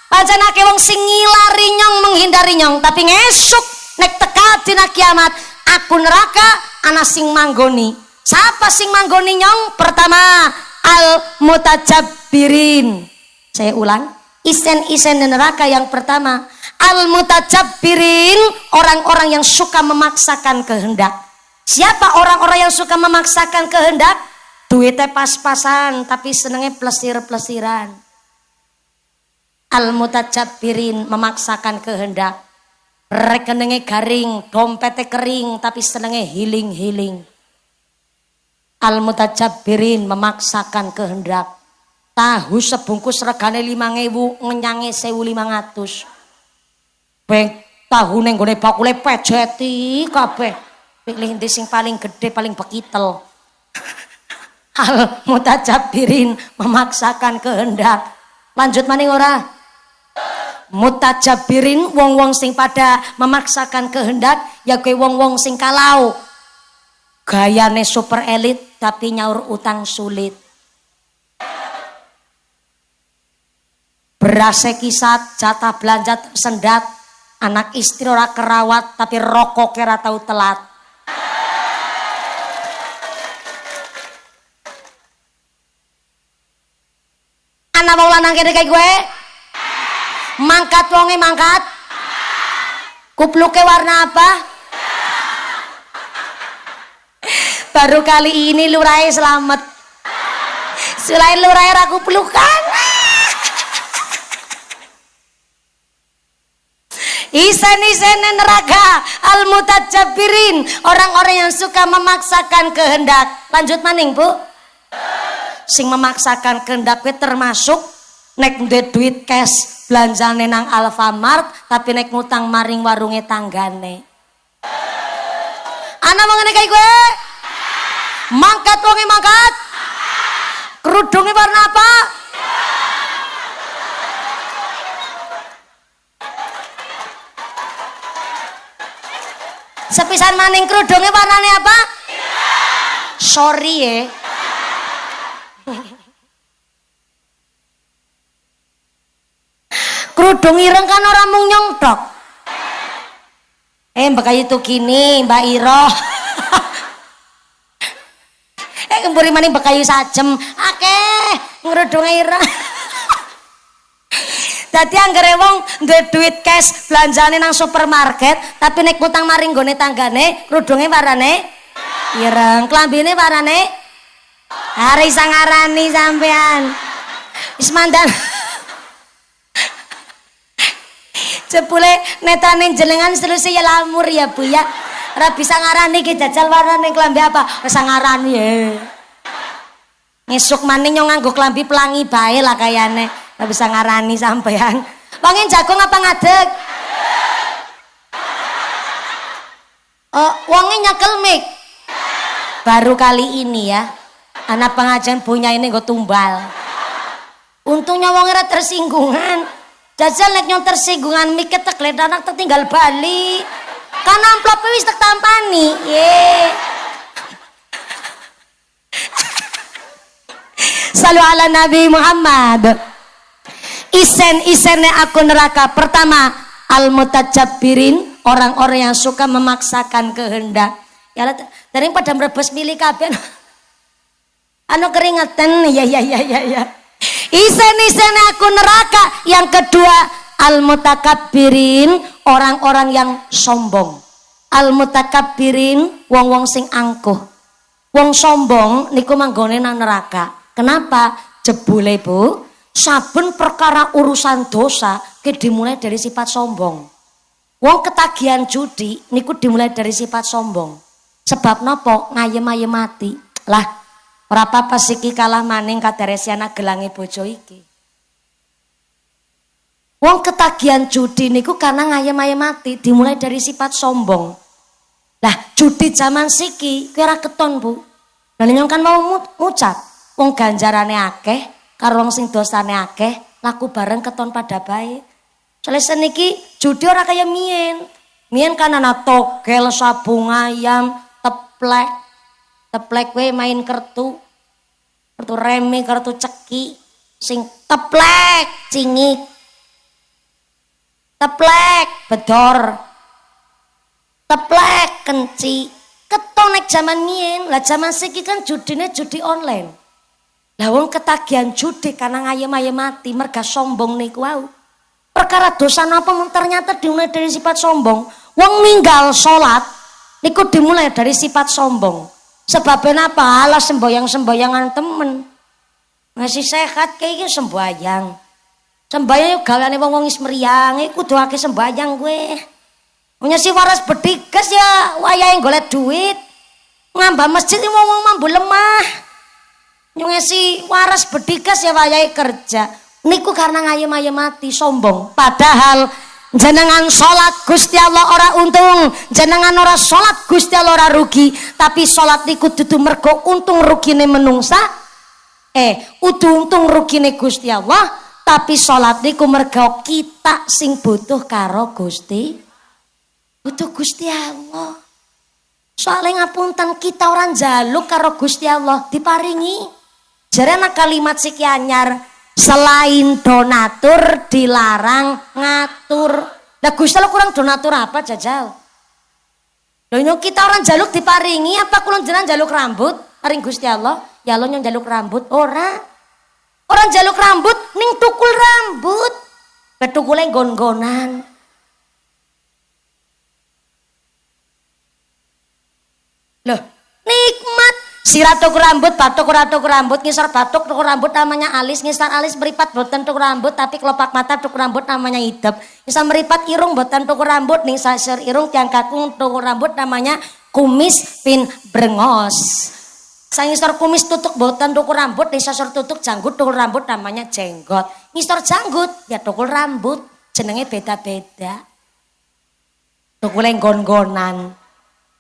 Pancen akeh wong sing ngilari nyong, menghindari nyong, tapi ngesuk nek teka dina kiamat, aku neraka ana sing manggoni. Siapa sing manggoni nyong? Pertama, al mutajabbirin. Saya ulang, isen-isen neraka yang pertama, al mutajabbirin, orang-orang yang suka memaksakan kehendak. Siapa orang-orang yang suka memaksakan kehendak? Duitnya pas-pasan tapi senengnya plesir-plesiran. Al mutajabbirin, memaksakan kehendak. Rekeningnya garing, dompetnya kering tapi senengnya healing. Al mutajabbirin, memaksakan kehendak. Tahu sebungkus regane 5.000 ngenyange 1.500. Beng tahu ning gone bakule pejeti kabeh. Pilih ndi sing paling gede, paling bekitel. Al mutajabbirin, memaksakan kehendak. Lanjut maning ora? Mutajabbirin wong-wong sing pada memaksakan kehendak ya kowe wong-wong sing kalau. Gayane super elit tapi nyaur utang sulit. Berase kisat, jatah belanja tersendat, anak istri ora kerawat tapi rokok ora tau telat. Anak mau lanang kene kayak gue? Mangkat wonge mangkat? Kupluke warna apa? Baru kali ini lurai selamat. Selain lurai ra kuplukan. Isen-isen neraka al mutajabbirin, orang-orang yang suka memaksakan kehendak. Lanjut maning Bu. Sing memaksakan kehendak termasuk nek duwe duit cash belanjane nang Alfamart tapi nek ngutang maring warunge tanggane. Ana mangene kae gue. Mangkat wonge mangkat. Kerudunge warna apa? Sepisan maning kerudungnya warnanya apa? Sorry ya. Kerudung ireng kan orang mung nyongdok. Mbak Ayu tuh gini, Mbak Iro. Kemburi maning Mbak Ayu sajem. Akeh ngerudungnya ireng. Dadi anggere wong duwe duit cash belanjane nang supermarket, tapi nek utang maring gone tanggane, kerudunge warnane ireng, klambine warnane hari sangarani sampean. Wis mandan. Jebule netane jenengan selesai ya lamur ya Bu ya. Ora bisa ngarani ki jajal warnane klambi apa? Wis ngarani ya. Ngesuk maning nyong nganggo klambi pelangi bae lah kayane. Ora bisa ngarani sampean. Wonge jagung apa ngadeg? Oh, wonge nyekel mik. Baru kali ini ya. Anak pengajian punya ini nggo tumbal. Untungnya wonge ora tersinggungan. Jajal nek nyong tersinggungan mik ketek anak tertinggal bali. Kan amplop wis tak tampani. Ye. Salu ala Nabi Muhammad. Isen-isene aku neraka. Pertama, al-mutajabbirin, orang-orang yang suka memaksakan kehendak. Ya daripada merebus milih kabeh. Anu keringetan ya. Isen-isene aku neraka. Yang kedua, al-mutakabbirin, orang-orang yang sombong. Al-mutakabbirin, wong-wong sing angkuh. Wong sombong niku manggone nang neraka. Kenapa? Jebule Bu, saben perkara urusan dosa ki dimulai dari sifat sombong. Wong ketagihan judi niku dimulai dari sifat sombong. Sebab nopo? Ngayem-ayem mati. Lah, ora apa-apa siki kalah maning kadaresiana gelange bojo iki. Wong ketagihan judi niku karena ngayem-ayem mati dimulai dari sifat sombong. Lah, judi zaman siki kira keton Bu. Lan nyong kan mau ngucap wong ganjarane akeh karo wong sing dosane akeh laku bareng keton pada baik. Selesai niki judi ora kaya mien. Mien kan ana togel, sabung ayam, teplek. Teplek we main kartu. Kartu remi, kartu ceki. Sing teplek, cingik. Teplek, bedor. Teplek, kenci. Keton nek zaman mien. Lah zaman siki kan judine judi online. Lah wong ketagihan judi karena ngayem-ayem mati merga sombong niku wau. Perkara dosa napa ternyata dimulai dari sifat sombong. Wong ninggal salat niku dimulai dari sifat sombong. Sebabnya apa? Alah semboyang-semboyangan temen. Masih sehat kayak iki semboyang. Semboyang yo gaweane wong-wong wis mriyang, iku kudu akeh semboyang gue. Punya si waras bedikas ya wayahe golek duit. Ngambah masjid wong-wong mambu lemah. Nyungesi waras bedikas ya wayahe kerja. Niku karena ngayem-ayem mati sombong. Padahal jenengan salat Gusti Allah ora untung, jenengan ora salat Gusti Allah ora rugi, tapi salat niku dudu mergo untung rugine menungsa. Udu untung rugine Gusti Allah, tapi salat niku mergo kita sing butuh karo Gusti. Butuh Gusti Allah. Soalnya ngapunten kita orang jaluk karo Gusti Allah diparingi. Jarana kalimat siki anyar, selain donatur dilarang ngatur. Lah Gusti Allah kurang donatur apa jajal? Loh kita orang jaluk diparingi apa kulon jenengan jaluk rambut? Paring Gusti Allah, ya Allah nyong jaluk rambut ora. Orang jaluk rambut ning tukul rambut. Ketukule gon-gonan. Loh, nikmat. Sirat tuku rambut, batuk ora tuku rambut, ngisor batuk tuku rambut namanya alis, ngisor alis meripat boten tuku rambut, tapi kelopak mata tuku rambut namanya hidup. Ngisor meripat irung boten tuku rambut, ning sasir irung tiang kakung tuku rambut namanya kumis pin brengos. Sang ngisor kumis tutuk boten tuku rambut, ning sasir tutuk janggut tuku rambut namanya jenggot. Ngisor janggut ya tukul rambut, jenenge beda-beda. Tukule nggon-nggonan.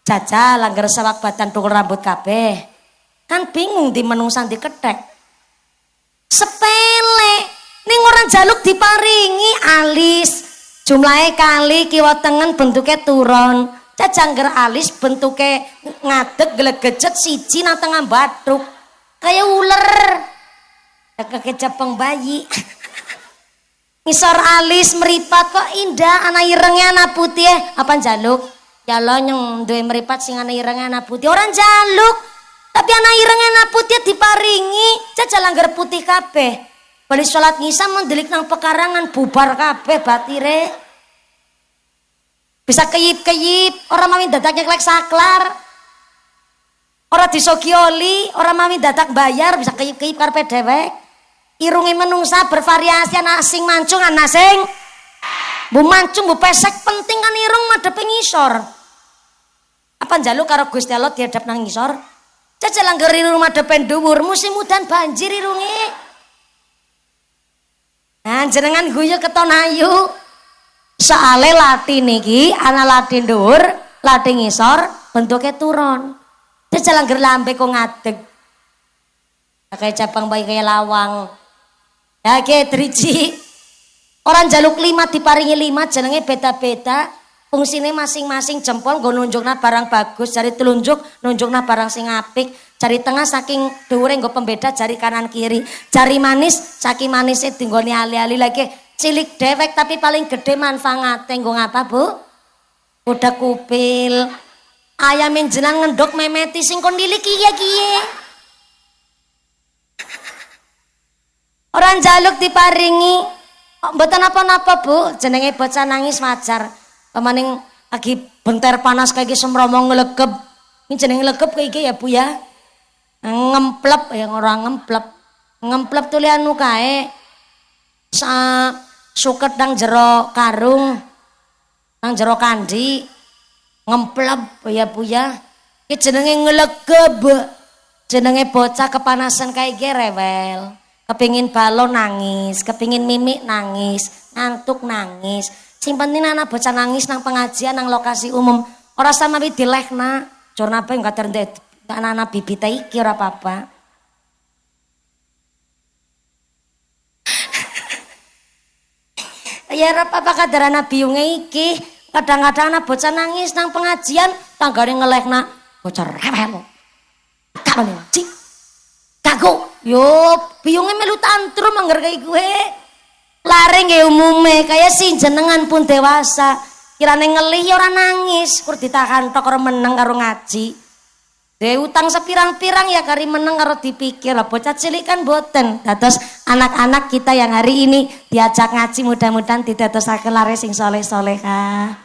Jajal langgar sawak badan tukul rambut kabeh. Kan bingung di menungsan diketek. Sepele. Ning orang jaluk diparingi alis. Jumlahnya kali kiwa tengen bentuknya turun. Cacangger alis bentuke ngadeg gelegejet siji nang tengah bathuk. Kayak uler. Kekejapeng bayi. Ngisor alis meripat kok indah, ana irenge ana putih. Apa njaluk? Ya lo nyong duwe meripat sing ana irenge ana putih. Orang njaluk. Tapi ana irenge ana putih diparingi, jajal angger putih kabeh. Bali salat ngisa mendelik nang pekarangan bubar kabeh batire. Bisa keyip-keyip, orang mami dadak nyeklek saklar. Orang disogi oli, orang mami dadak bayar bisa keyip-keyip karpe dewek. Irungi menungsa bervariasi, anak sing mancung, anak sing bu mancung, bu pesek, penting kan irung madep ngisor. Apa njaluk karo Gusti Allah dihadap nang ngisor? Jajal angger irung madep dhuwur, musim udan banjir irungi. Nah, jenengan guyu keton ayu. Soale lati niki ana lati dhuwur, lati ngisor, bentuke turun. Jajal angger lambe kok ngadeg. Kayak cabang bayi kayak lawang. Ya kayak driji. Orang jaluk 5 diparingi 5 jenenge beda-beda. Fungsine masing-masing jempol nggo nunjukna barang bagus, jari telunjuk nunjukna barang sing apik, jari tengah saking dhuwure nggo pembeda jari kanan kiri. Jari manis saking manise dinggone ali-ali lagi cilik dewek tapi paling gede manfaate nggo ngapa, Bu? Udah kupil. Ayamin jenang ngendok memeti sing kon lilik kiye-kiye. Orang jaluk diparingi mboten apa-apa Bu, jenenge bocah nangis wajar. Pemaning lagi benter panas kayak semromo ngelegep. Ini jenenge legep kayak ya Bu ya. Ngemplep ya orang ngemplep. Ngemplep tulian kae sa suket nang jero karung. Nang jero kandi. Ngemplep ya Bu ya. Ini jenenge ngelegep. Jenenge bocah kepanasan kayak rewel. Kepingin balon nangis, kepingin mimik nangis, ngantuk nangis. Sing penting anak bocah nangis nang pengajian nang lokasi umum. Ora sama wi dilehna. Jor napa enggak terndek anak-anak bibit iki ora apa-apa. Ya ora apa-apa kadar anak biunge iki. Kadang-kadang anak bocah nangis nang pengajian tanggane ngelehna bocah rewel. Kakone cik. Kaku, yo biungnya melu tantrum anggar kayak gue. Lari nggak umume, kayak si jenengan pun dewasa. Kirane ngelih ya orang nangis, kur ditahan tok orang meneng karo ngaji. Deh utang sepirang-pirang ya kari meneng karo dipikir lah. Bocah cilik kan boten. Dados anak-anak kita yang hari ini diajak ngaji mudah-mudahan didadosaken lare sing soleh-solehah.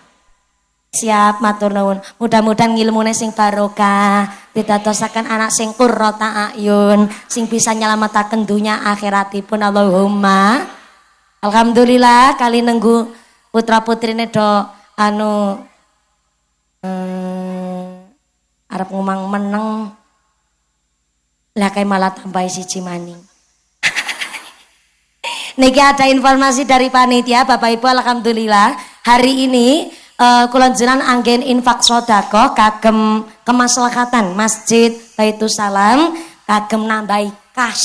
Siap matur nuwun. Mudah-mudahan ngilmune sing barokah, ditadosaken anak sing qurrata ayun, sing bisa nyelametaken dunya akhiratipun Allahumma. Alhamdulillah kali nenggu putra-putrine do arep ngomong meneng. Lah kae malah tambah siji maning. Niki ada informasi dari panitia Bapak Ibu, alhamdulillah hari ini kula jenengan anggen infak sedekah kagem kemaslahatan Masjid Baitussalam kagem nambahi kas.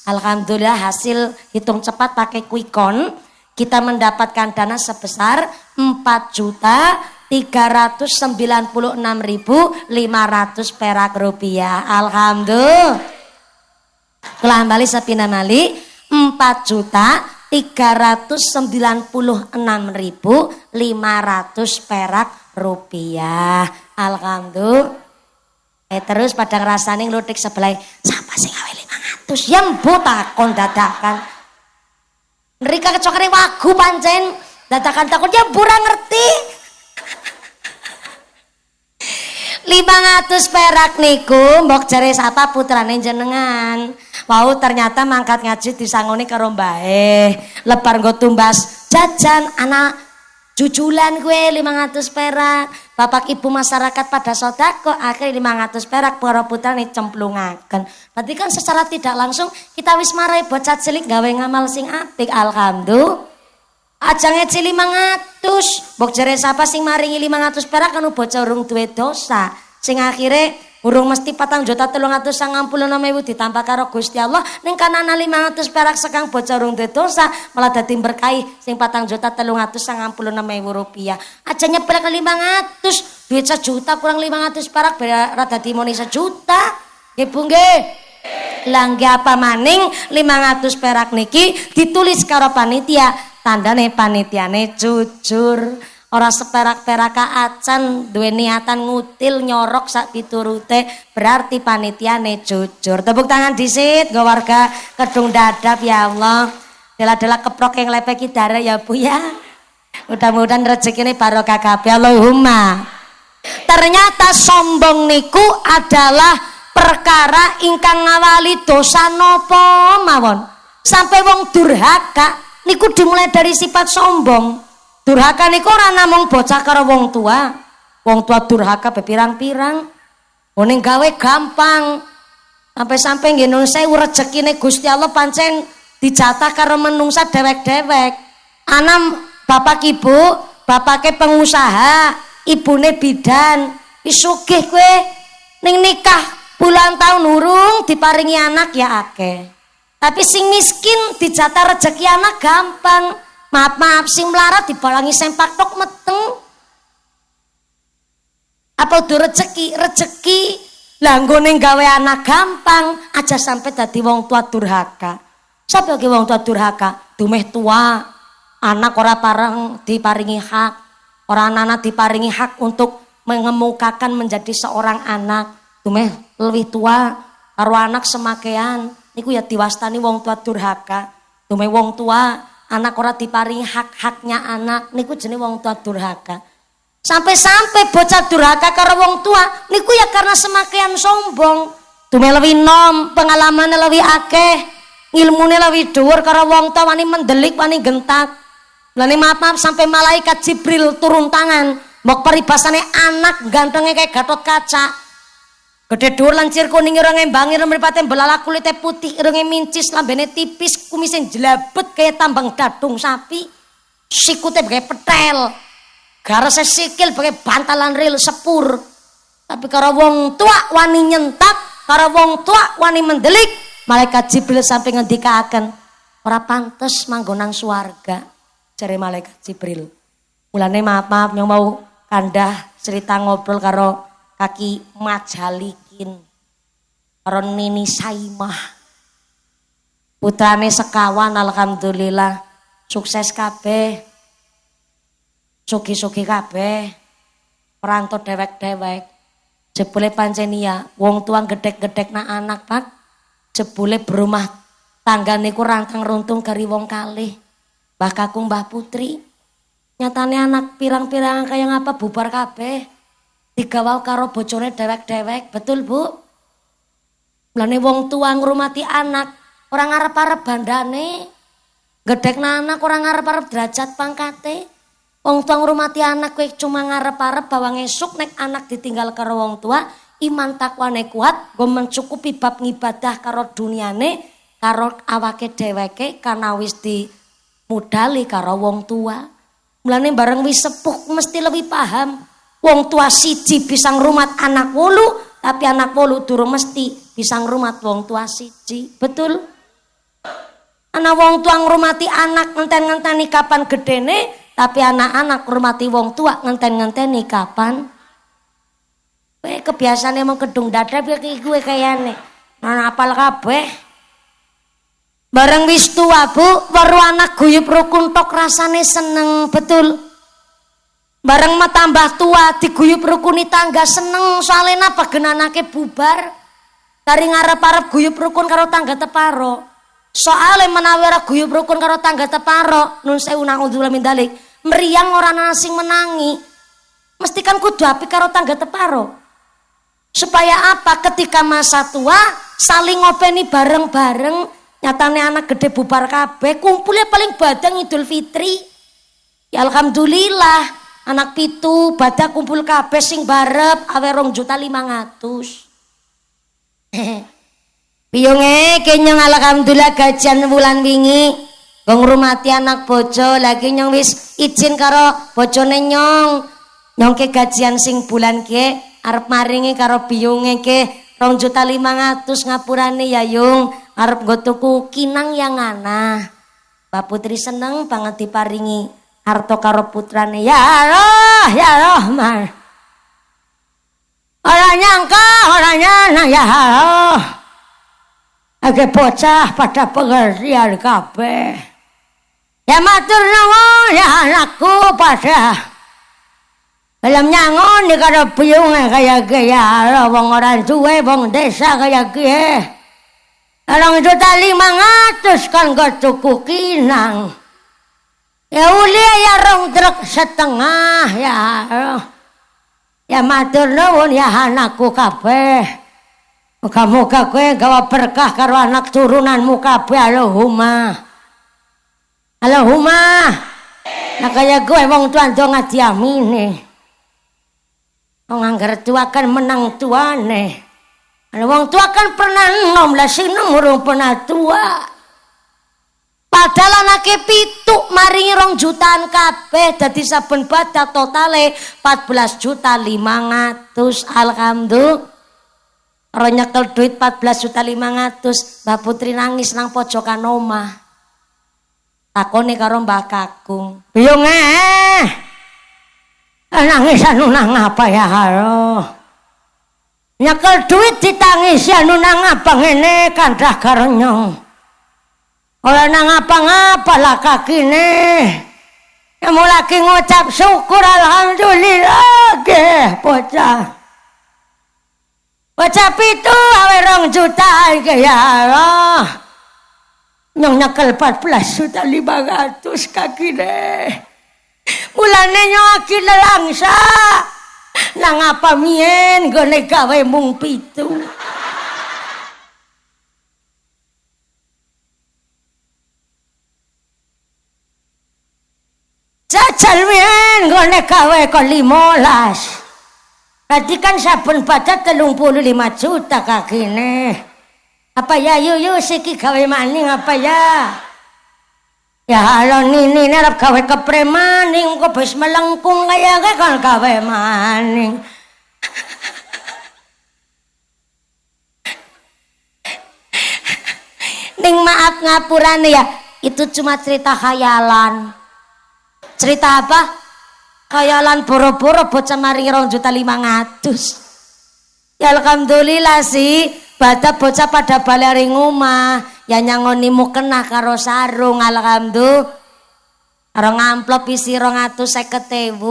Alhamdulillah hasil hitung cepat pakai Quickon kita mendapatkan dana sebesar 4.396.500 perak rupiah. Alhamdulillah. Kula bali sepina mali 4.396.500 perak rupiah. Alhamdulillah. Terus pada ngrasani nglutik sebelah siapa sing gawe 500 ya mbok takon dadakan. Nrika kecokane wagu pancen dadakan takon ya mbura ngerti. 500 perak niku mbok jare sapa putrane jenengan. Wau ternyata mangkat ngaji disangoni karo mbae. Lebar nggo tumbas jajan anak jujulan gue 500 perak. Bapak ibu masyarakat pada sedekah akhirnya 500 perak para putrane cemplungaken. Berarti kan secara tidak langsung kita wis marai bocah cilik gawe ngamal sing apik. Alhamdulillah. Ajange cilik 500. Mbok jare sapa sing maringi 500 perak kan bocah urung duwe dosa. Sing akhire urung mesti 4.396.000 ditambah karo Gusti Allah ning kanana 500 perak sekang bocah urung duwe dosa malah dadi berkahi sing 4.396.000 rupiah. Aja nyepelek 500 duit 1 juta kurang 500 perak rada dimoni 1 juta. Nggih Bu nggih. Lah nggih apa maning 500 perak niki ditulis karo panitia, tandane panitiane jujur. Ora seperak-perak acan duwe niatan ngutil nyorok sak piturute berarti panitiane jujur. Tepuk tangan disit nggo warga Kedung Dadap ya Allah. Dela-dela keprok yang lepeki darah ya Bu ya. Mudah-mudahan rezekine barokah kabeh Allahumma. Ternyata sombong niku adalah perkara ingkang ngawali dosa napa mawon. Sampai wong durhaka niku dimulai dari sifat sombong. Durhaka niku ora namung bocah karo wong tua. Wong tua durhaka bepirang-pirang. Ning gawe gampang. Sampai-sampai nggih nun sewu rezekine Gusti Allah pancen dijatah karo menungsa dewek-dewek. Anam bapak ibu, bapake pengusaha, ibune bidan. Wis sugih kowe ning nikah bulan tahun urung diparingi anak ya akeh. Tapi sing miskin dijatah rezeki anak gampang. Maaf sing melarat dibalangi sempak tok meteng. Apa udah rezeki lah nggone gawe anak gampang aja sampai dadi wong tua durhaka. Sapa ki wong tua durhaka? Dumeh tua, anak ora pareng diparingi hak, ora anak diparingi hak untuk mengemukakan menjadi seorang anak. Dumeh lebih tua karo anak semakean niku ya diwastani wong tua durhaka. Dumeh wong tua anak ora diparingi hak-haknya anak niku jenenge wong tua durhaka. Sampai-sampai bocah durhaka karo wong tua niku ya karena semakean sombong. Dume lewi nom, pengalamane lewi akeh, ilmune lewi dhuwur karo wong tua wani mendelik wani gentak. Lah maaf sampai malaikat Jibril turun tangan, mbok paribasane anak gantenge kayak Gatot Kaca. Gede dhuwur lancir kuning irenge mbangi mripate belalak kulite putih irenge mincis lambene tipis kumise jelabet kayak tambang dadung sapi sikute bagai petel garese sikil bagai bantalan ril sepur tapi karo wong tua wani nyentak karo wong tua wani mendelik malaikat Jibril sampai ngendikaaken ora pantes manggonang swarga jare malaikat Jibril. Mulane maaf yang mau kandah cerita ngobrol karo Kaki Majalikin karo Nini Saimah putrane sekawan alhamdulillah sukses kabeh sugi-sugi kabeh perantau dewek-dewek jebule pancen ya wong tua gedek-gedek na anak Pak jebule berumah tangga niku rangkang runtung kari wong kalih Mbah Kakung Mbah Putri nyatane anak pirang-pirang kaya ngapa bubar kabeh digawau karo bojone dewek-dewek, betul Bu? Lane wong tua ngrumati anak, orang ngarep-arep bandane. Gedekna anak orang ngarep-arep derajat pangkate. Wong tua ngrumati anak kowe cuma ngarep-arep bahwa ngesuk nek anak ditinggal karo wong tua, iman takwane kuat, go mencukupi bab ngibadah karo duniane, karo awake dheweke kana wis dimudali karo wong tua. Mulane bareng wis sepuh mesti lebih paham. Wong tua siji bisa ngrumat anak 8, tapi anak 8 durung mesti bisa ngrumat wong tua siji. Betul? Anak wong tua ngrumati anak ngenten-ngenteni kapan gedene, tapi anak-anak ngrumati wong tua ngenten-ngenteni kapan. Kowe kebiasaane emang Kedung Dadap iki kowe kayane. Ana apal kabeh. Bareng wis tua Bu, weru anak guyub rukun tok rasane seneng, betul? Bareng tambah tua diguyub rukuni tangga seneng soalnya napa genanake bubar dari ngarep-arep guyub rukun karo tangga teparo soalnya menawi ora guyub rukun karo tangga teparo nun sewu naudzubillah min dzalik meriang ora ana sing menangi mesti kan kudu apik karo tangga teparo supaya apa ketika masa tua saling ngopeni bareng-bareng nyatane anak gede bubar kabeh kumpulnya paling badang Idul Fitri ya alhamdulillah. Anak pitu badak kumpul kabeh sing barep awe 2.500.000. Piyunge kenyang alhamdulillah gajian wulan wingi. Wong ngrumati anak bojo lagi nyong wis izin karo bojone nyong. Nyong ke gajian sing bulan ke arep maringi karo piyunge ke 2.500.000 ngapurane ya Yung. Arep nggo tuku kinang yang ana. Mbak Putri seneng banget diparingi harta karo putrane ya Allah ya Rahman Ora nyangka, ora nyana ya Allah. Age bocah pada pengertian kabeh. Ya matur nuwun ya anakku pada dalam nyangon di karo biyunge kaya gaya wong ora duwe wong desa kaya kiye. 2.500.000 kan go tuku kinang. Ya uli ya 2 truk setengah ya Allah. Ya matur nuwun ya anakku kabeh. Muga-muga kowe gawa berkah karo anak turunanmu kabeh. Allahumma. Allahumma. Nah kaya gue wong tuan do ngadiamine. Wong anggar tua kan menang tuane. Wong tua kan pernah enom lah sing urung pernah tua. Padahal anake 7 maringi 2 jutaan kabeh dadi saben badak totale 14.500.000. Alhamdulillah. Ora nyekel duit 14.500.000. Mbak Putri nangis nang pojokan omah. Takone karo Mbah Kakung. Piye nangis anu nang apa ya halo? Nyekel duit ditangisi anu nang apa ngene kandah karo nyong. Ora nang apa-ngapa lah kakine. Kamu lagi ngucap syukur alhamdulillah ge bocah. Bocah 7 awe 2 juta ge ya Allah. Nyong nyekel 14.500.000 kakine. Mulane nyong aki lelangsa. Nang apa mien gone gawe mung 7. Jajal mien gone gawe kok 15. Berarti kan saben badak 35 juta kakine. Apa ya yuk siki gawe maning apa ya? Ya halo nini arep gawe kepremaning kok wis melengkung kaya kan gawe maning. Ning maaf ngapurane ya, itu cuma cerita khayalan. Cerita apa? Khayalan boro-boro bocah maring 2.500.000. Ya alhamdulillah sih, badak bocah pada balik ring omah. Ya nyangoni mukena karo sarung alhamdulillah. Karo ngamplop isi 250.000.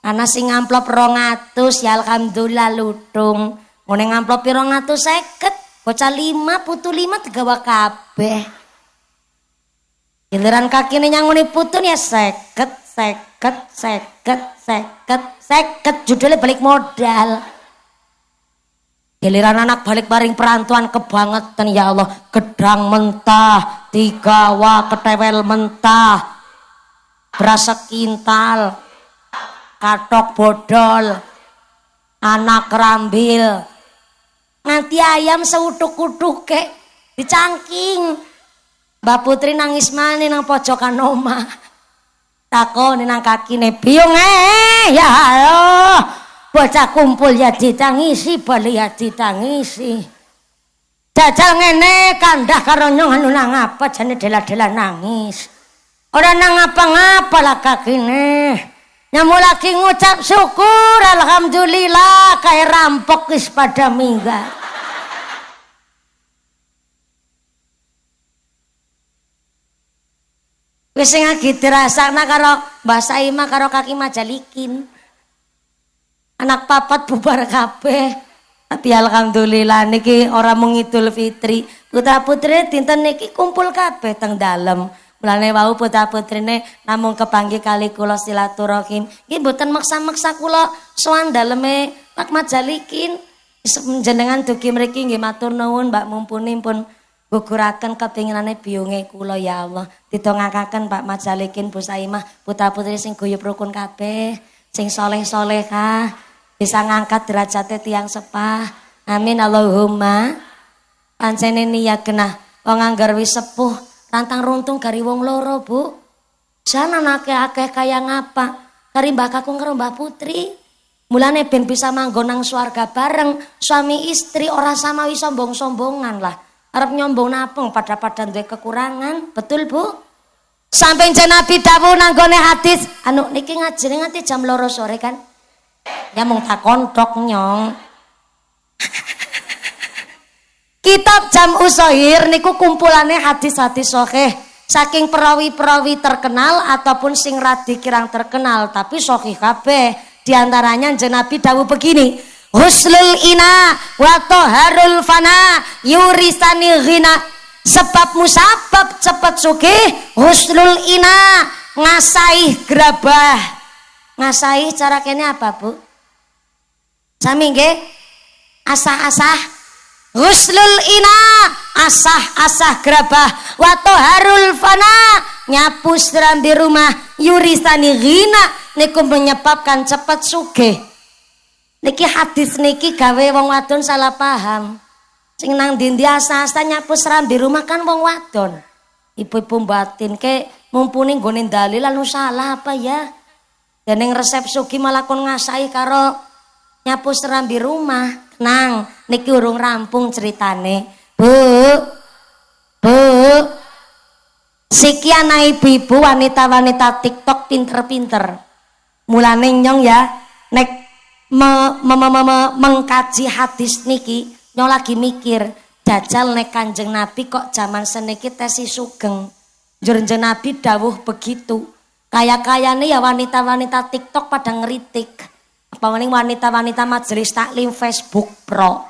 Ana sing ngamplop 200 ya alhamdulillah lutung. Ngene ngamplop 250, bocah 5 putu 5 digawa kabeh. Giliran kakine nyangoni putun ya 50 judulnya balik modal. Giliran anak balik baring perantuan kebangetan ya Allah. Gedang mentah, digawa ketewel mentah, beras sekintal, katok bodol, anak kerambil, nanti ayam seutuk-utuk kek dicangking. Mbak Putri nangis maning nang pojokan omah. Takoni nang kakine biyung ya Allah. Bocah kumpul ya ditangisi, bali ya ditangisi. Jajal ngene kandah karo nyong anu nang apa jane dela-dela nangis. Ora nang apa-ngapa lah kakine. Nyamu lagi ngucap syukur alhamdulillah kayak rampok wis pada minggat. Wis sing lagi dirasakna karo Mbah Saimah karo Kaki Majalikin. Anak papat bubar kabeh. Tapi alhamdulillah niki ora mung Idul Fitri. Putra-putri dinten niki kumpul kabeh teng dalem. Mulane wau putra-putrine namung kepanggih kali kula silaturahim. Nggih mboten maksa-maksa kula sowan daleme Pak Majalikin. Jenengan dugi mriki nggih matur nuwun Mbak mumpuni pun guguraken kepinginane biyunge kula ya Allah. Didongakaken Pak Majalikin Bu Saimah, putra-putri sing guyub rukun kabeh, sing soleh-solehah, bisa ngangkat derajate tiyang sepah. Amin Allahumma. Pancene niat genah wong anggar wis sepuh, rantang runtung gari wong loro, Bu. Jan anake akeh kaya ngapa? Kari Mbah Kakung karo Mbah Putri. Mulane ben bisa manggon nang swarga bareng, suami istri ora samawi sombong-sombongan lah. Arep nyombong napung pada duwe kekurangan, betul Bu? Sampai Nabi dawuh nang gone hadis, anu niki ngajine nganti jam 2 sore kan. Ya mung tak kontok nyong. Kitab Jam'u Shahih niku kumpulane hadis-hadis sahih saking perawi-perawi terkenal ataupun sing radi kirang terkenal tapi sahih kabeh. Di antaranya Nabi dawuh begini, Huslul ina wa toharul fana yurisani ghina. Sebab musabab cepet sugih huslul ina ngasaih gerabah. Ngasaih cara kene apa, Bu? Sami nggih? Asah-asah. Huslul ina asah-asah gerabah wa toharul fana nyapu serambi rumah yurisani ghina niku menyebabkan cepet sugih. Niki hadis niki gawe wong wadon salah paham. Sing nang ndi asa-asa nyapu serambi rumah kan wong wadon. Ibu-ibu batin ke mumpuni nggone dalil lalu salah apa ya? Dening resep sugih malah kon ngasai karo nyapu serambi rumah. Tenang, niki urung rampung ceritane. Bu. Sekian ibu-ibu wanita-wanita TikTok pinter-pinter. Mulane nyong ya nek mengkaji hadis niki nyong lagi mikir jajal nek Kanjeng Nabi kok zaman seniki tesi sugeng. Njur Nabi dawuh begitu. Kaya-kayane ya wanita-wanita TikTok pada ngeritik. Apalagi wanita-wanita majelis taklim Facebook Pro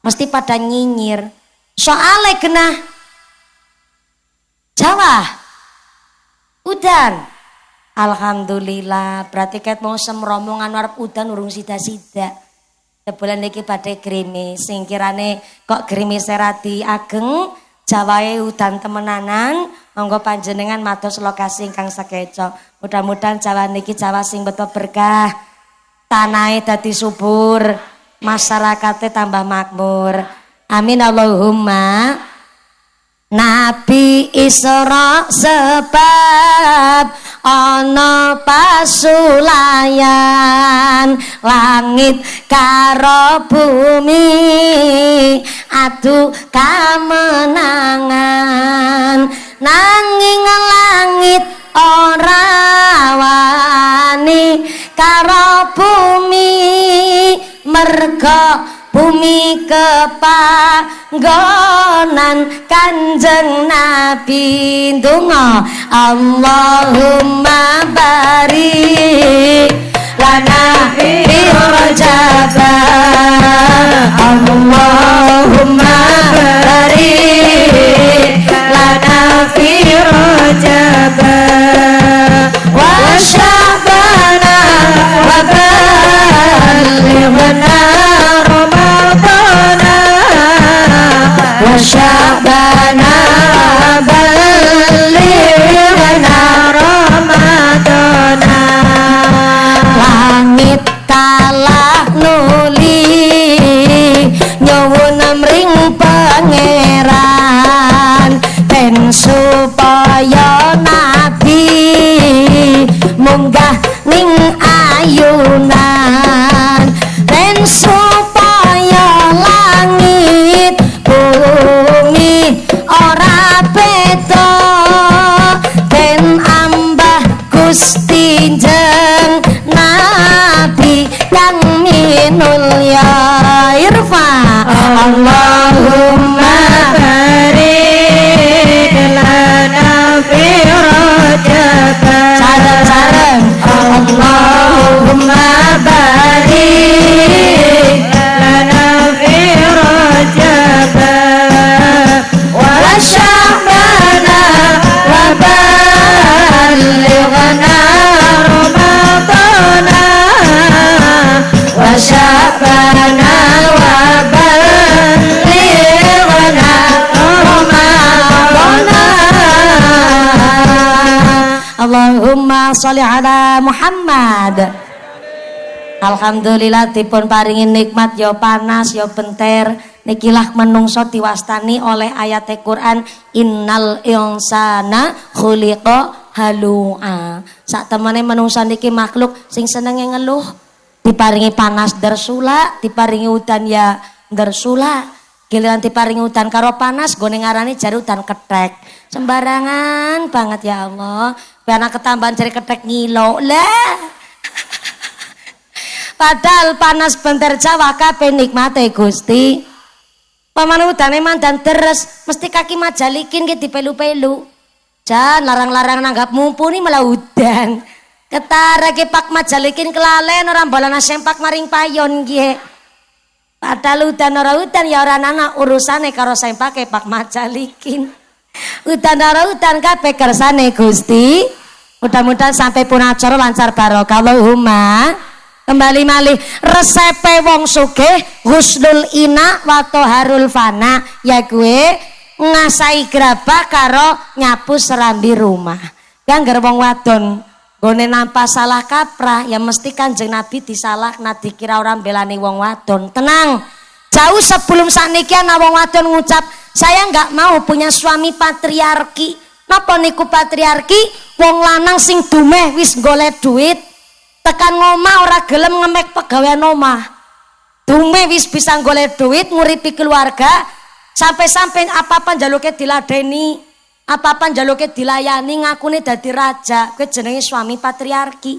mesti pada nyinyir soalnya kena Jawa udan. Alhamdulillah berarti ket mau semromongan warap udan urung sida-sida sebulan iki pada gerimis sing kirane kok gerimis serati ageng Jawae udan temenanan monggo panjenengan matos lokasi ingkang sakeco mudah-mudahan Jawa niki Jawa sing beto berkah tanahnya dadi subur, masyarakatnya tambah makmur. Amin Allahumma. Nabi Isra sebab ana pasulayan langit karo bumi adu kamenangan nanging langit ora wani karo bumi merga bumi kepanggonan Kanjeng Nabi ndonga Allahumma barik lana fi Rajab Allahumma barik lana fi Rajab wa sya'bana wa ballighna Ramadana wa sya'bana ballighna Ramadana. Langit kalah nuli nyuwun mring pangeran ben supaya Nabi munggah ning ayunan ben supaya langit bumi ora beda ben ambah Gusti jeng Nabi kang minulya irfa Allahumma barik lana fi Rajab sareng-sareng Allahumma barik lana fi Rajab wa sya'bana wa ballighna Ramadana wa sya'bana wa ballighna Ramadana. Allahumma sholli ala Muhammad. Alhamdulillah dipun paringi nikmat ya panas ya benter nikilah menungso diwastani oleh ayat Quran innal insana khuliqa halu'a. Sak temene menungso niki makhluk sing senenge ngeluh, diparingi panas dersula, diparingi udan ya dersula. Giliran diparingi udan karo panas gone ngarani jare udan ketek. Sembarangan banget ya Allah. Biar anak ketambahan jare ketek ngilo lah. Padahal panas bentar Jawa kabeh nikmate Gusti. Paman udane mandan deres, mesti kaki majalikin ki dipelu-pelu. Jan larang-larang nanggap mumpuni malah udan. Ketara ki pak majalikin kelalen orang balana sempak maring payon ki. Padahal udan ora udan ya ora ana urusane karo sempake pak majalikin. Udan ora udan kabeh kersane Gusti. Mudah-mudahan sampai pun acara lancar barokah Allahumma. Kembali malih resepe wong sugih husnul ina wa toharul fana ya gue ngasai gerabah karo nyapu serambi rumah. Gangger wong wadon gone nampa salah kaprah ya mesti Kanjeng Nabi disalahna dikira orang belani wong wadon. Tenang, jauh sebelum sakniki ana wong wadon ngucap saya nggak mau punya suami patriarki. Napa niku patriarki? Wong lanang sing dumeh wis golek duit tekan ngomah ora gelem ngemek pegawean omah. Dume wis bisa golek duit nguripi keluarga, sampai-sampai apa-apa njaluke diladeni, apa-apa njaluke dilayani ngakune dadi raja. Kuwi jenenge suami patriarki.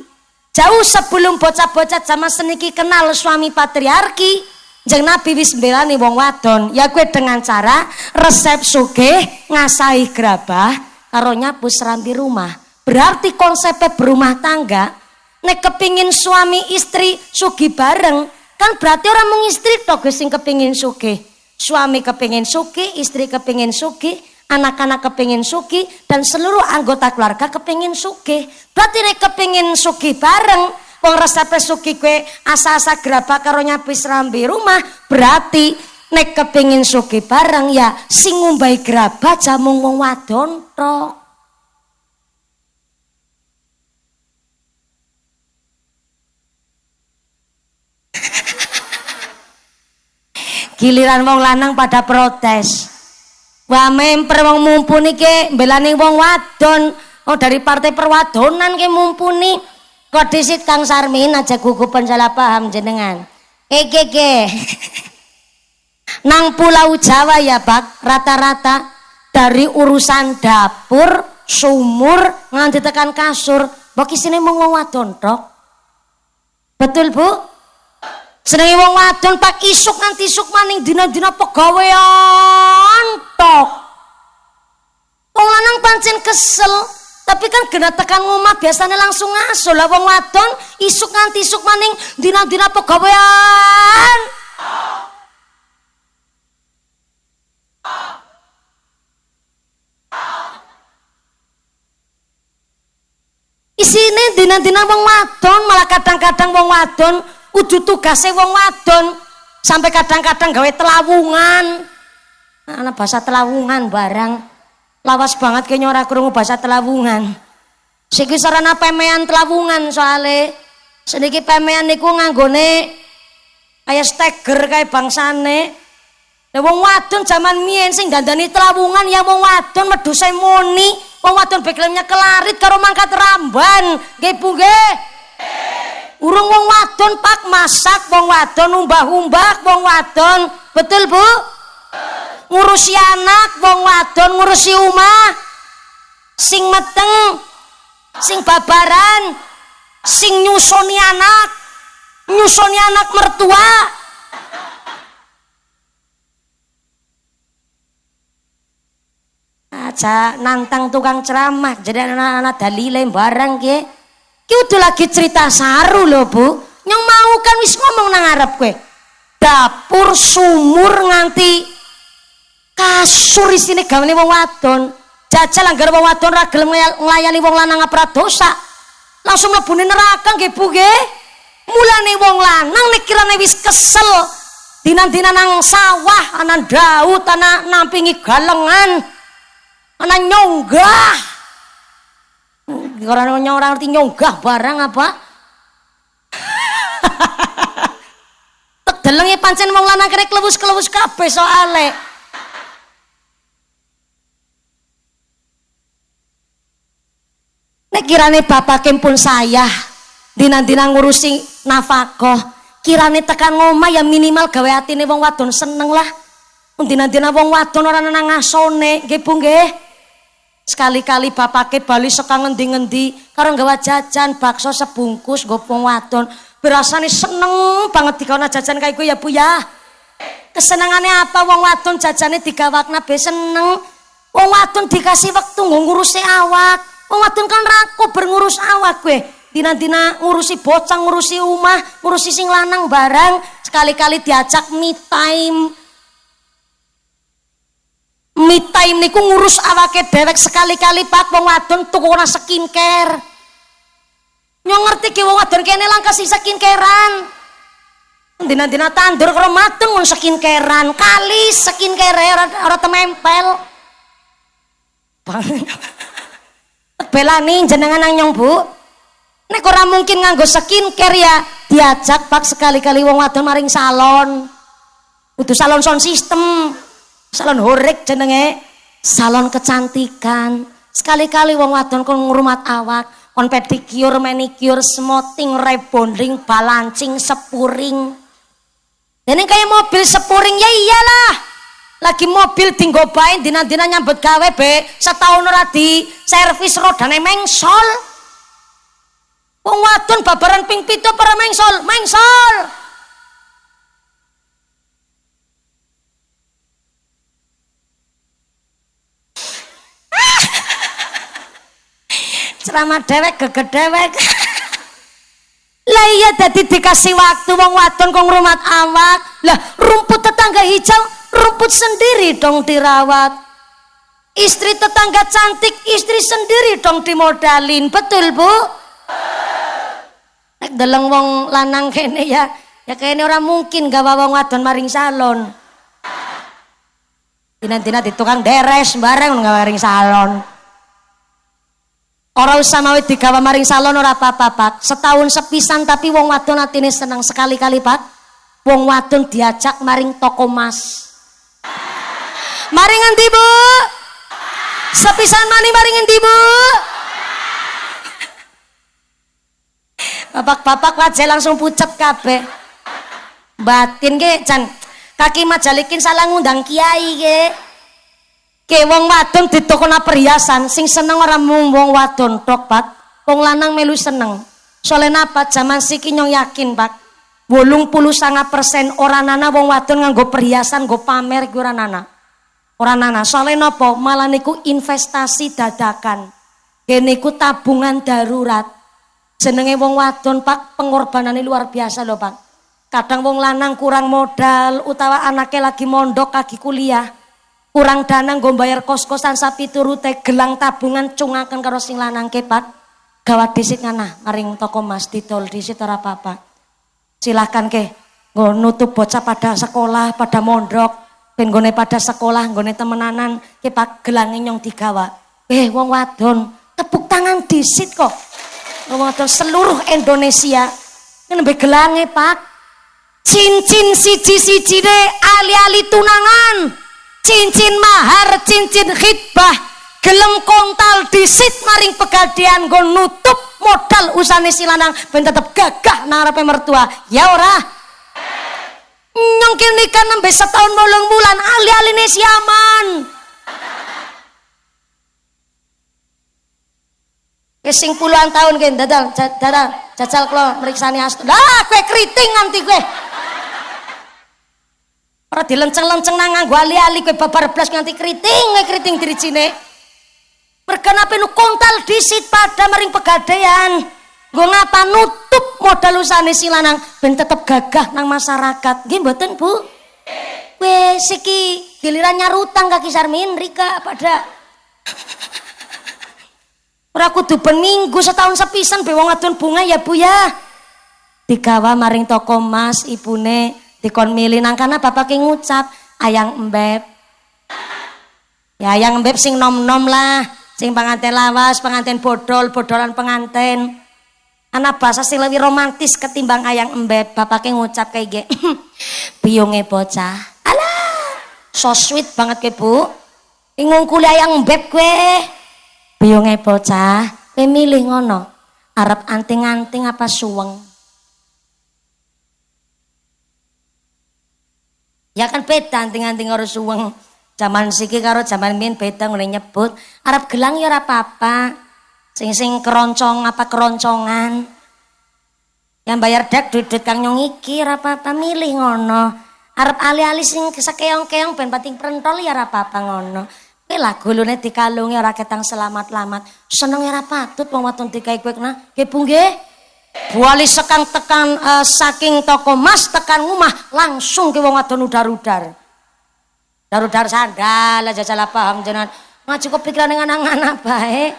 Jauh sebelum bocah-bocah zaman seniki kenal suami patriarki, Jeng Nabi wis mbelani wong wadon, ya kuwi dengan cara resep sugih ngasahi gerabah karo nyapu serambi rumah. Berarti konsepnya berumah tangga nek kepingin suami istri sugih bareng kan berarti orang mung istri tok sing kepingin sugih. Suami kepingin sugih, istri kepingin sugih, anak-anak kepingin sugih dan seluruh anggota keluarga kepingin sugih. Berarti nek kepingin sugih bareng wong resepe sugih kowe asa-asa gerabah karo nyapu serambi rumah, berarti nek kepingin sugih bareng ya sing ngumbahi gerabah jamung wong wadon tok. Giliran wong lanang pada protes. Wah memper wong mumpuni ke belani wong wadon. Oh dari partai perwadonan ke mumpuni. Kok disit Kang Sarmin aja gugupan salah paham jenengan. Ke. Nang Pulau Jawa ya Pak, rata-rata dari urusan dapur, sumur nganti tekan kasur, mbok isine mung wong wadon tok. Betul Bu? Senengi wong wadon pak isuk nganti isuk maning dina-dina pegawean tok. Wong lanang pancen kesel, tapi kan kena tekan ngomah biasanya langsung ngasul lah wong wadon isuk nganti isuk maning dina-dina pegawean. Isine dina-dina wong wadon malah kadang-kadang wong wadon udah tugasnya wong wadon sampai kadang-kadang gawe telawungan. Ana bahasa telawungan barang lawas banget kayaknya ora krungu bahasa telawungan. Siki sarana pemean telawungan soale seniki pemean niku nganggone kaya steger kaya bangsane. Lah wong wadon zaman mien sing dandani telawungan ya wong wadon medhuse muni, wong wadon bekelemnya kelarit karo mangkat ramban. Nggih Bu nggih. Urung wong wadon pak masak, wong wadon umbah-umbah, wong wadon betul Bu? Ngurusi anak, wong wadon ngurusi umah, sing meteng, sing babaran, sing nyusoni anak mertua. Aja nantang tukang ceramah, jadi anak-anak dalile barang ki. Ki udah lagi cerita saru loh Bu. Yang mau kan wis ngomong nang ngarep kowe. Dapur, sumur nganti kasur isine gawane wong wadon. Jajal anggar wong wadon ra gelem nglayani wong lanang apradosa. Langsung mlebune neraka nggih Bu nggih. Mulane wong lanang nek kirane wis kesel dina-dina nang sawah ana daud, ana nampingi galengan, ana nyonggah. Orang ngerti nyonggah barang apa? Tek delenge pancen wong lanang kene klewus-klewus kabeh soale. Nek kirane bapake pun sayah dina-dina ngurusi nafkah, kirane tekan ngomah ya minimal gawe atine wong wadon seneng lah. Dina-dina wong wadon ora nang ngasone, nggih Bu nggih. Sekali-kali bapake bali saka ngendi-ngendi karo nggawa jajan bakso sebungkus nggo wong wadon. berasane seneng banget dikono jajan kayak gue ya Bu ya. Kesenangannya apa wong wadon jajane digawakna be seneng. Wong wadon dikasih waktu ngurusi awak. Wong wadon kan raku ngurus awak gue. Dina-dina ngurusi bocah, ngurusi omah, ngurusi sing lanang barang, sekali-kali diajak me time. Me time niku ngurus awake dewek sekali-kali Pak wong wadon tukuna skincare. Nyong ngerti ki wong wadon kene lang kasih skincarean. Dina-dina tandur karo mateng mun skincarean, kali skincare ora temempel. Belani jenengan nang nyong Bu. Nek ora mungkin nganggo skincare ya diajak Pak sekali-kali wong wadon maring salon. Kudu salon sound system. Salon horek jenenge, salon kecantikan. Sekali-kali wong wadon kon ngrumat awak. On pedicure, manicure, smoothing, rebonding, balancing, sepuring. Ini kayak mobil sepuring ya iyalah. Lagi mobil dinggobain dina-dina nyambut gawe be setahun ora di servis rodane mengsol. Wong wadon babaran ping 7 para mengsol, mengsol. Ceramah dewek geget dewek. Lah iya dadi dikasih waktu wong wadon kok ngrumat awak. Lah rumput tetangga hijau, rumput sendiri dong dirawat. Istri tetangga cantik, istri sendiri dong dimodalin. Betul Bu? Nek deleng wong lanang kene ya kene ora mungkin gawa wong wadon maring salon. Dina-dina di tukang deres bareng gawa maring salon. Ora usah mawi digawa maring salon ora apa-apa Pak. Setahun sepisan tapi wong wadon atine seneng sekali-kali Pak. Wong wadon diajak maring toko emas. Maring endi Bu? Sepisan maring endi Bu? Bapak-bapak wajah langsung pucet kabeh. Batin ge jan kaki majalikin salah ngundang kiai ge. Ke wong wadon ditokona perhiasan sing seneng ora mung wong wadon tok Pak. Wong lanang melu seneng. Soalnya apa zaman siki nyong yakin Pak. 89% ora nana wong wadon nganggo perhiasan nggo pamer ora nana. Ora nana. Soalnya napa? Malah niku investasi dadakan. Kene niku tabungan darurat. Jenenge wong wadon Pak pengorbanane luar biasa lho Pak. Kadang wong lanang kurang modal utawa anaknya lagi mondok lagi kuliah. Kurang dana nggo bayar kos-kosan sapi turute gelang tabungan cungaken karo sing lanang ke Pak. Gawat disit ngana maring toko emas didol disit ora apa-apa. Silakan ke nggo nutup bocah pada sekolah, pada mondok, ben nggone pada sekolah, nggone temenanan ke Pak gelange nyong digawa. Wong wadon, tepuk tangan disit kok. Wong wadon seluruh Indonesia nembe gelange Pak. Cincin siji-sijine ali-ali tunangan. Cincin mahar, cincin khitbah, gelem kontal disit maring pegadian nggo nutup modal usane si lanang ben tetep gagah nang arepe mertua. Ya ora? Nyong ki nikah nembe setahun 8 bulan ali-aline siaman. Sing puluhan tahun ki dadal jajal kula mriksani astu. Lah kowe kriting nganti kowe. Ora dilenceng-lenceng nang nganggo ali-ali kowe babar blas nganti kriting diricine. Mergane ape nu kontal disit pada maring pegadaian. Nggo ngapa nutup modal usane si lanang ben tetep gagah nang masyarakat. Nggih mboten Bu? Wis iki giliran nyarutang kaki Sarmin Rika pada. Ora kudu ben minggu setahun sepisan be wong wadon bunga ya Bu ya. Digawa maring toko emas ibune dikon milih nang kana bapak ngucap ayang embeb. Ya ayang embeb sing nom-nom lah, sing panganten lawas, panganten bodol, bodolan penganten. Ana bahasa sing lebih romantis ketimbang ayang embeb. Bapak ngucap kayak ge. Biyunge bocah. Alah, so sweet banget ke Bu. Ngungkuli ayang embeb kowe. Biyunge bocah, kowe milih ngono. Arep anting-anting apa suweng? Ya kan beda anting-anting karo suweng. Zaman siki karo zaman biyen beda ngene nyebut. Arep gelang ya ora apa-apa. Sing keroncong apa keroncongan. Yang bayar dak duit kang nyong iki ora apa-apa milih ngono. Arep ali-ali sing kesekeong-keong ben pating prentol ya ora apa-apa ngono. Kowe lah gulune dikalungi ora ketang selamat-lamat. Seneng ora patut wong wadon digawe kowe kena. Nggih Bu nggih. Buali sekang tekan saking toko mas tekan rumah langsung ke wong wadon udar-udar. Udar-udar sandal aja salah paham jenengan. Ngaji kepikiran dengan anak-anak baik.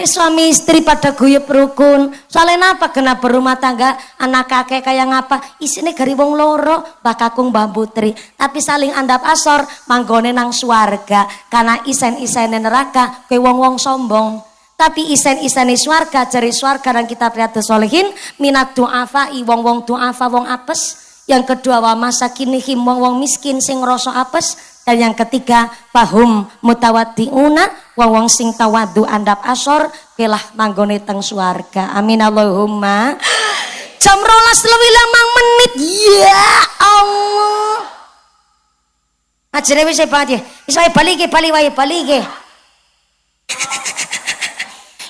Suami istri pada guyub rukun. Soalnya apa kena berumah tangga anak kakek kayak ngapa isine gari wong loro bakakung Mbah Putri tapi saling andap asor manggone nang swarga karena isen-isene neraka ke wong-wong sombong tapi isen-isene swarga jari swarga dan kita prihatus solehin minat du'afa wong-wong du'afa wong apes yang kedua wa masakinihim wong-wong miskin sing ngrasa apes dan yang ketiga fahum mutawaddiuna wong sing tawadu andap asor kelah manggone teng swarga amin Allahumma. Jam 12:05 menit ya Allah ajene wis banget ya wis wae bali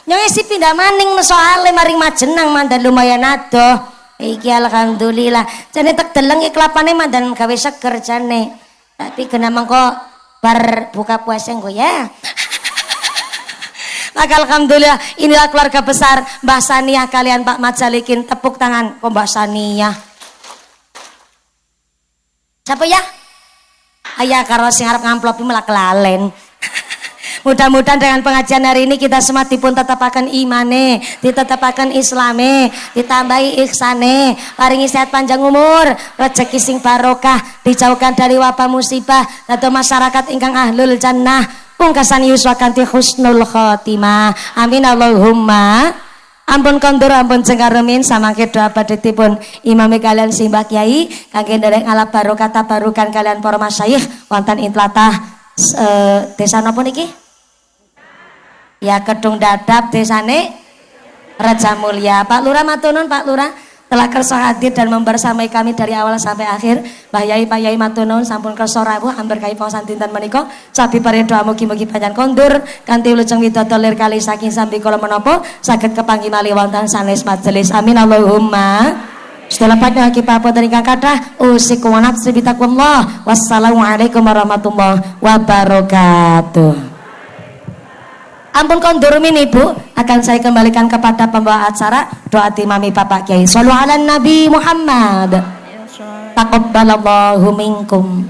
nyong si pindah maning soale maring majenang mandan lumayan adoh iki alhamdulillah jane tek deleng kelapane mandan gawe seger jane tapi kena mengko bar buka puasa engko ya. Maka alhamdulillah inilah keluarga besar Mbah Saniyah kalian Pak Majalikin tepuk tangan kok Mbah Saniyah. Siapa ya? Ayah karo sing arep ngamplopi malah kelalen. Mudah-mudahan dengan pengajian hari ini kita semua dipun tetapaken imane, ditetapaken islame, ditambahi ihsane, paringi sehat panjang umur, rezeki sing barokah, dijauhkan dari wabah musibah, atau masyarakat ingkang ahlul jannah, pungkasan yuswa kanthi husnul khotimah. Amin Allahumma. Ampun kondur ampun cengkaremin samangke doa badhetipun imame kalian simbah kiai kangge nderek ngalap barokah tabarukan kalian para masyayikh wonten intlatah desa napa niki? Ya Kedung Dadap desane Raja Mulya. Pak Lurah matur nuwun Pak Lurah telah kersa hadir dan membersamai kami dari awal sampai akhir. Mbah Yai Pak Yai matur nuwun sampun kersa rawuh amber kai pangsan dinten menika. Sabi pare doa mugi-mugi panjang kondur kanthi wilujeng widodо lir kali saking sambi kala menapa saged kepanggih malih wonten sanes majelis. Amin Allahumma. Setelah pada kita apa ingkang kathah usikum wa nafsi bitaqwallah. Wassalamualaikum warahmatullahi wabarakatuh. Ampun kondur min Ibu akan saya kembalikan kepada pembawa acara doa timami Bapak Kiai. Shallu ala Nabi Muhammad. Taqabbalallahu minkum.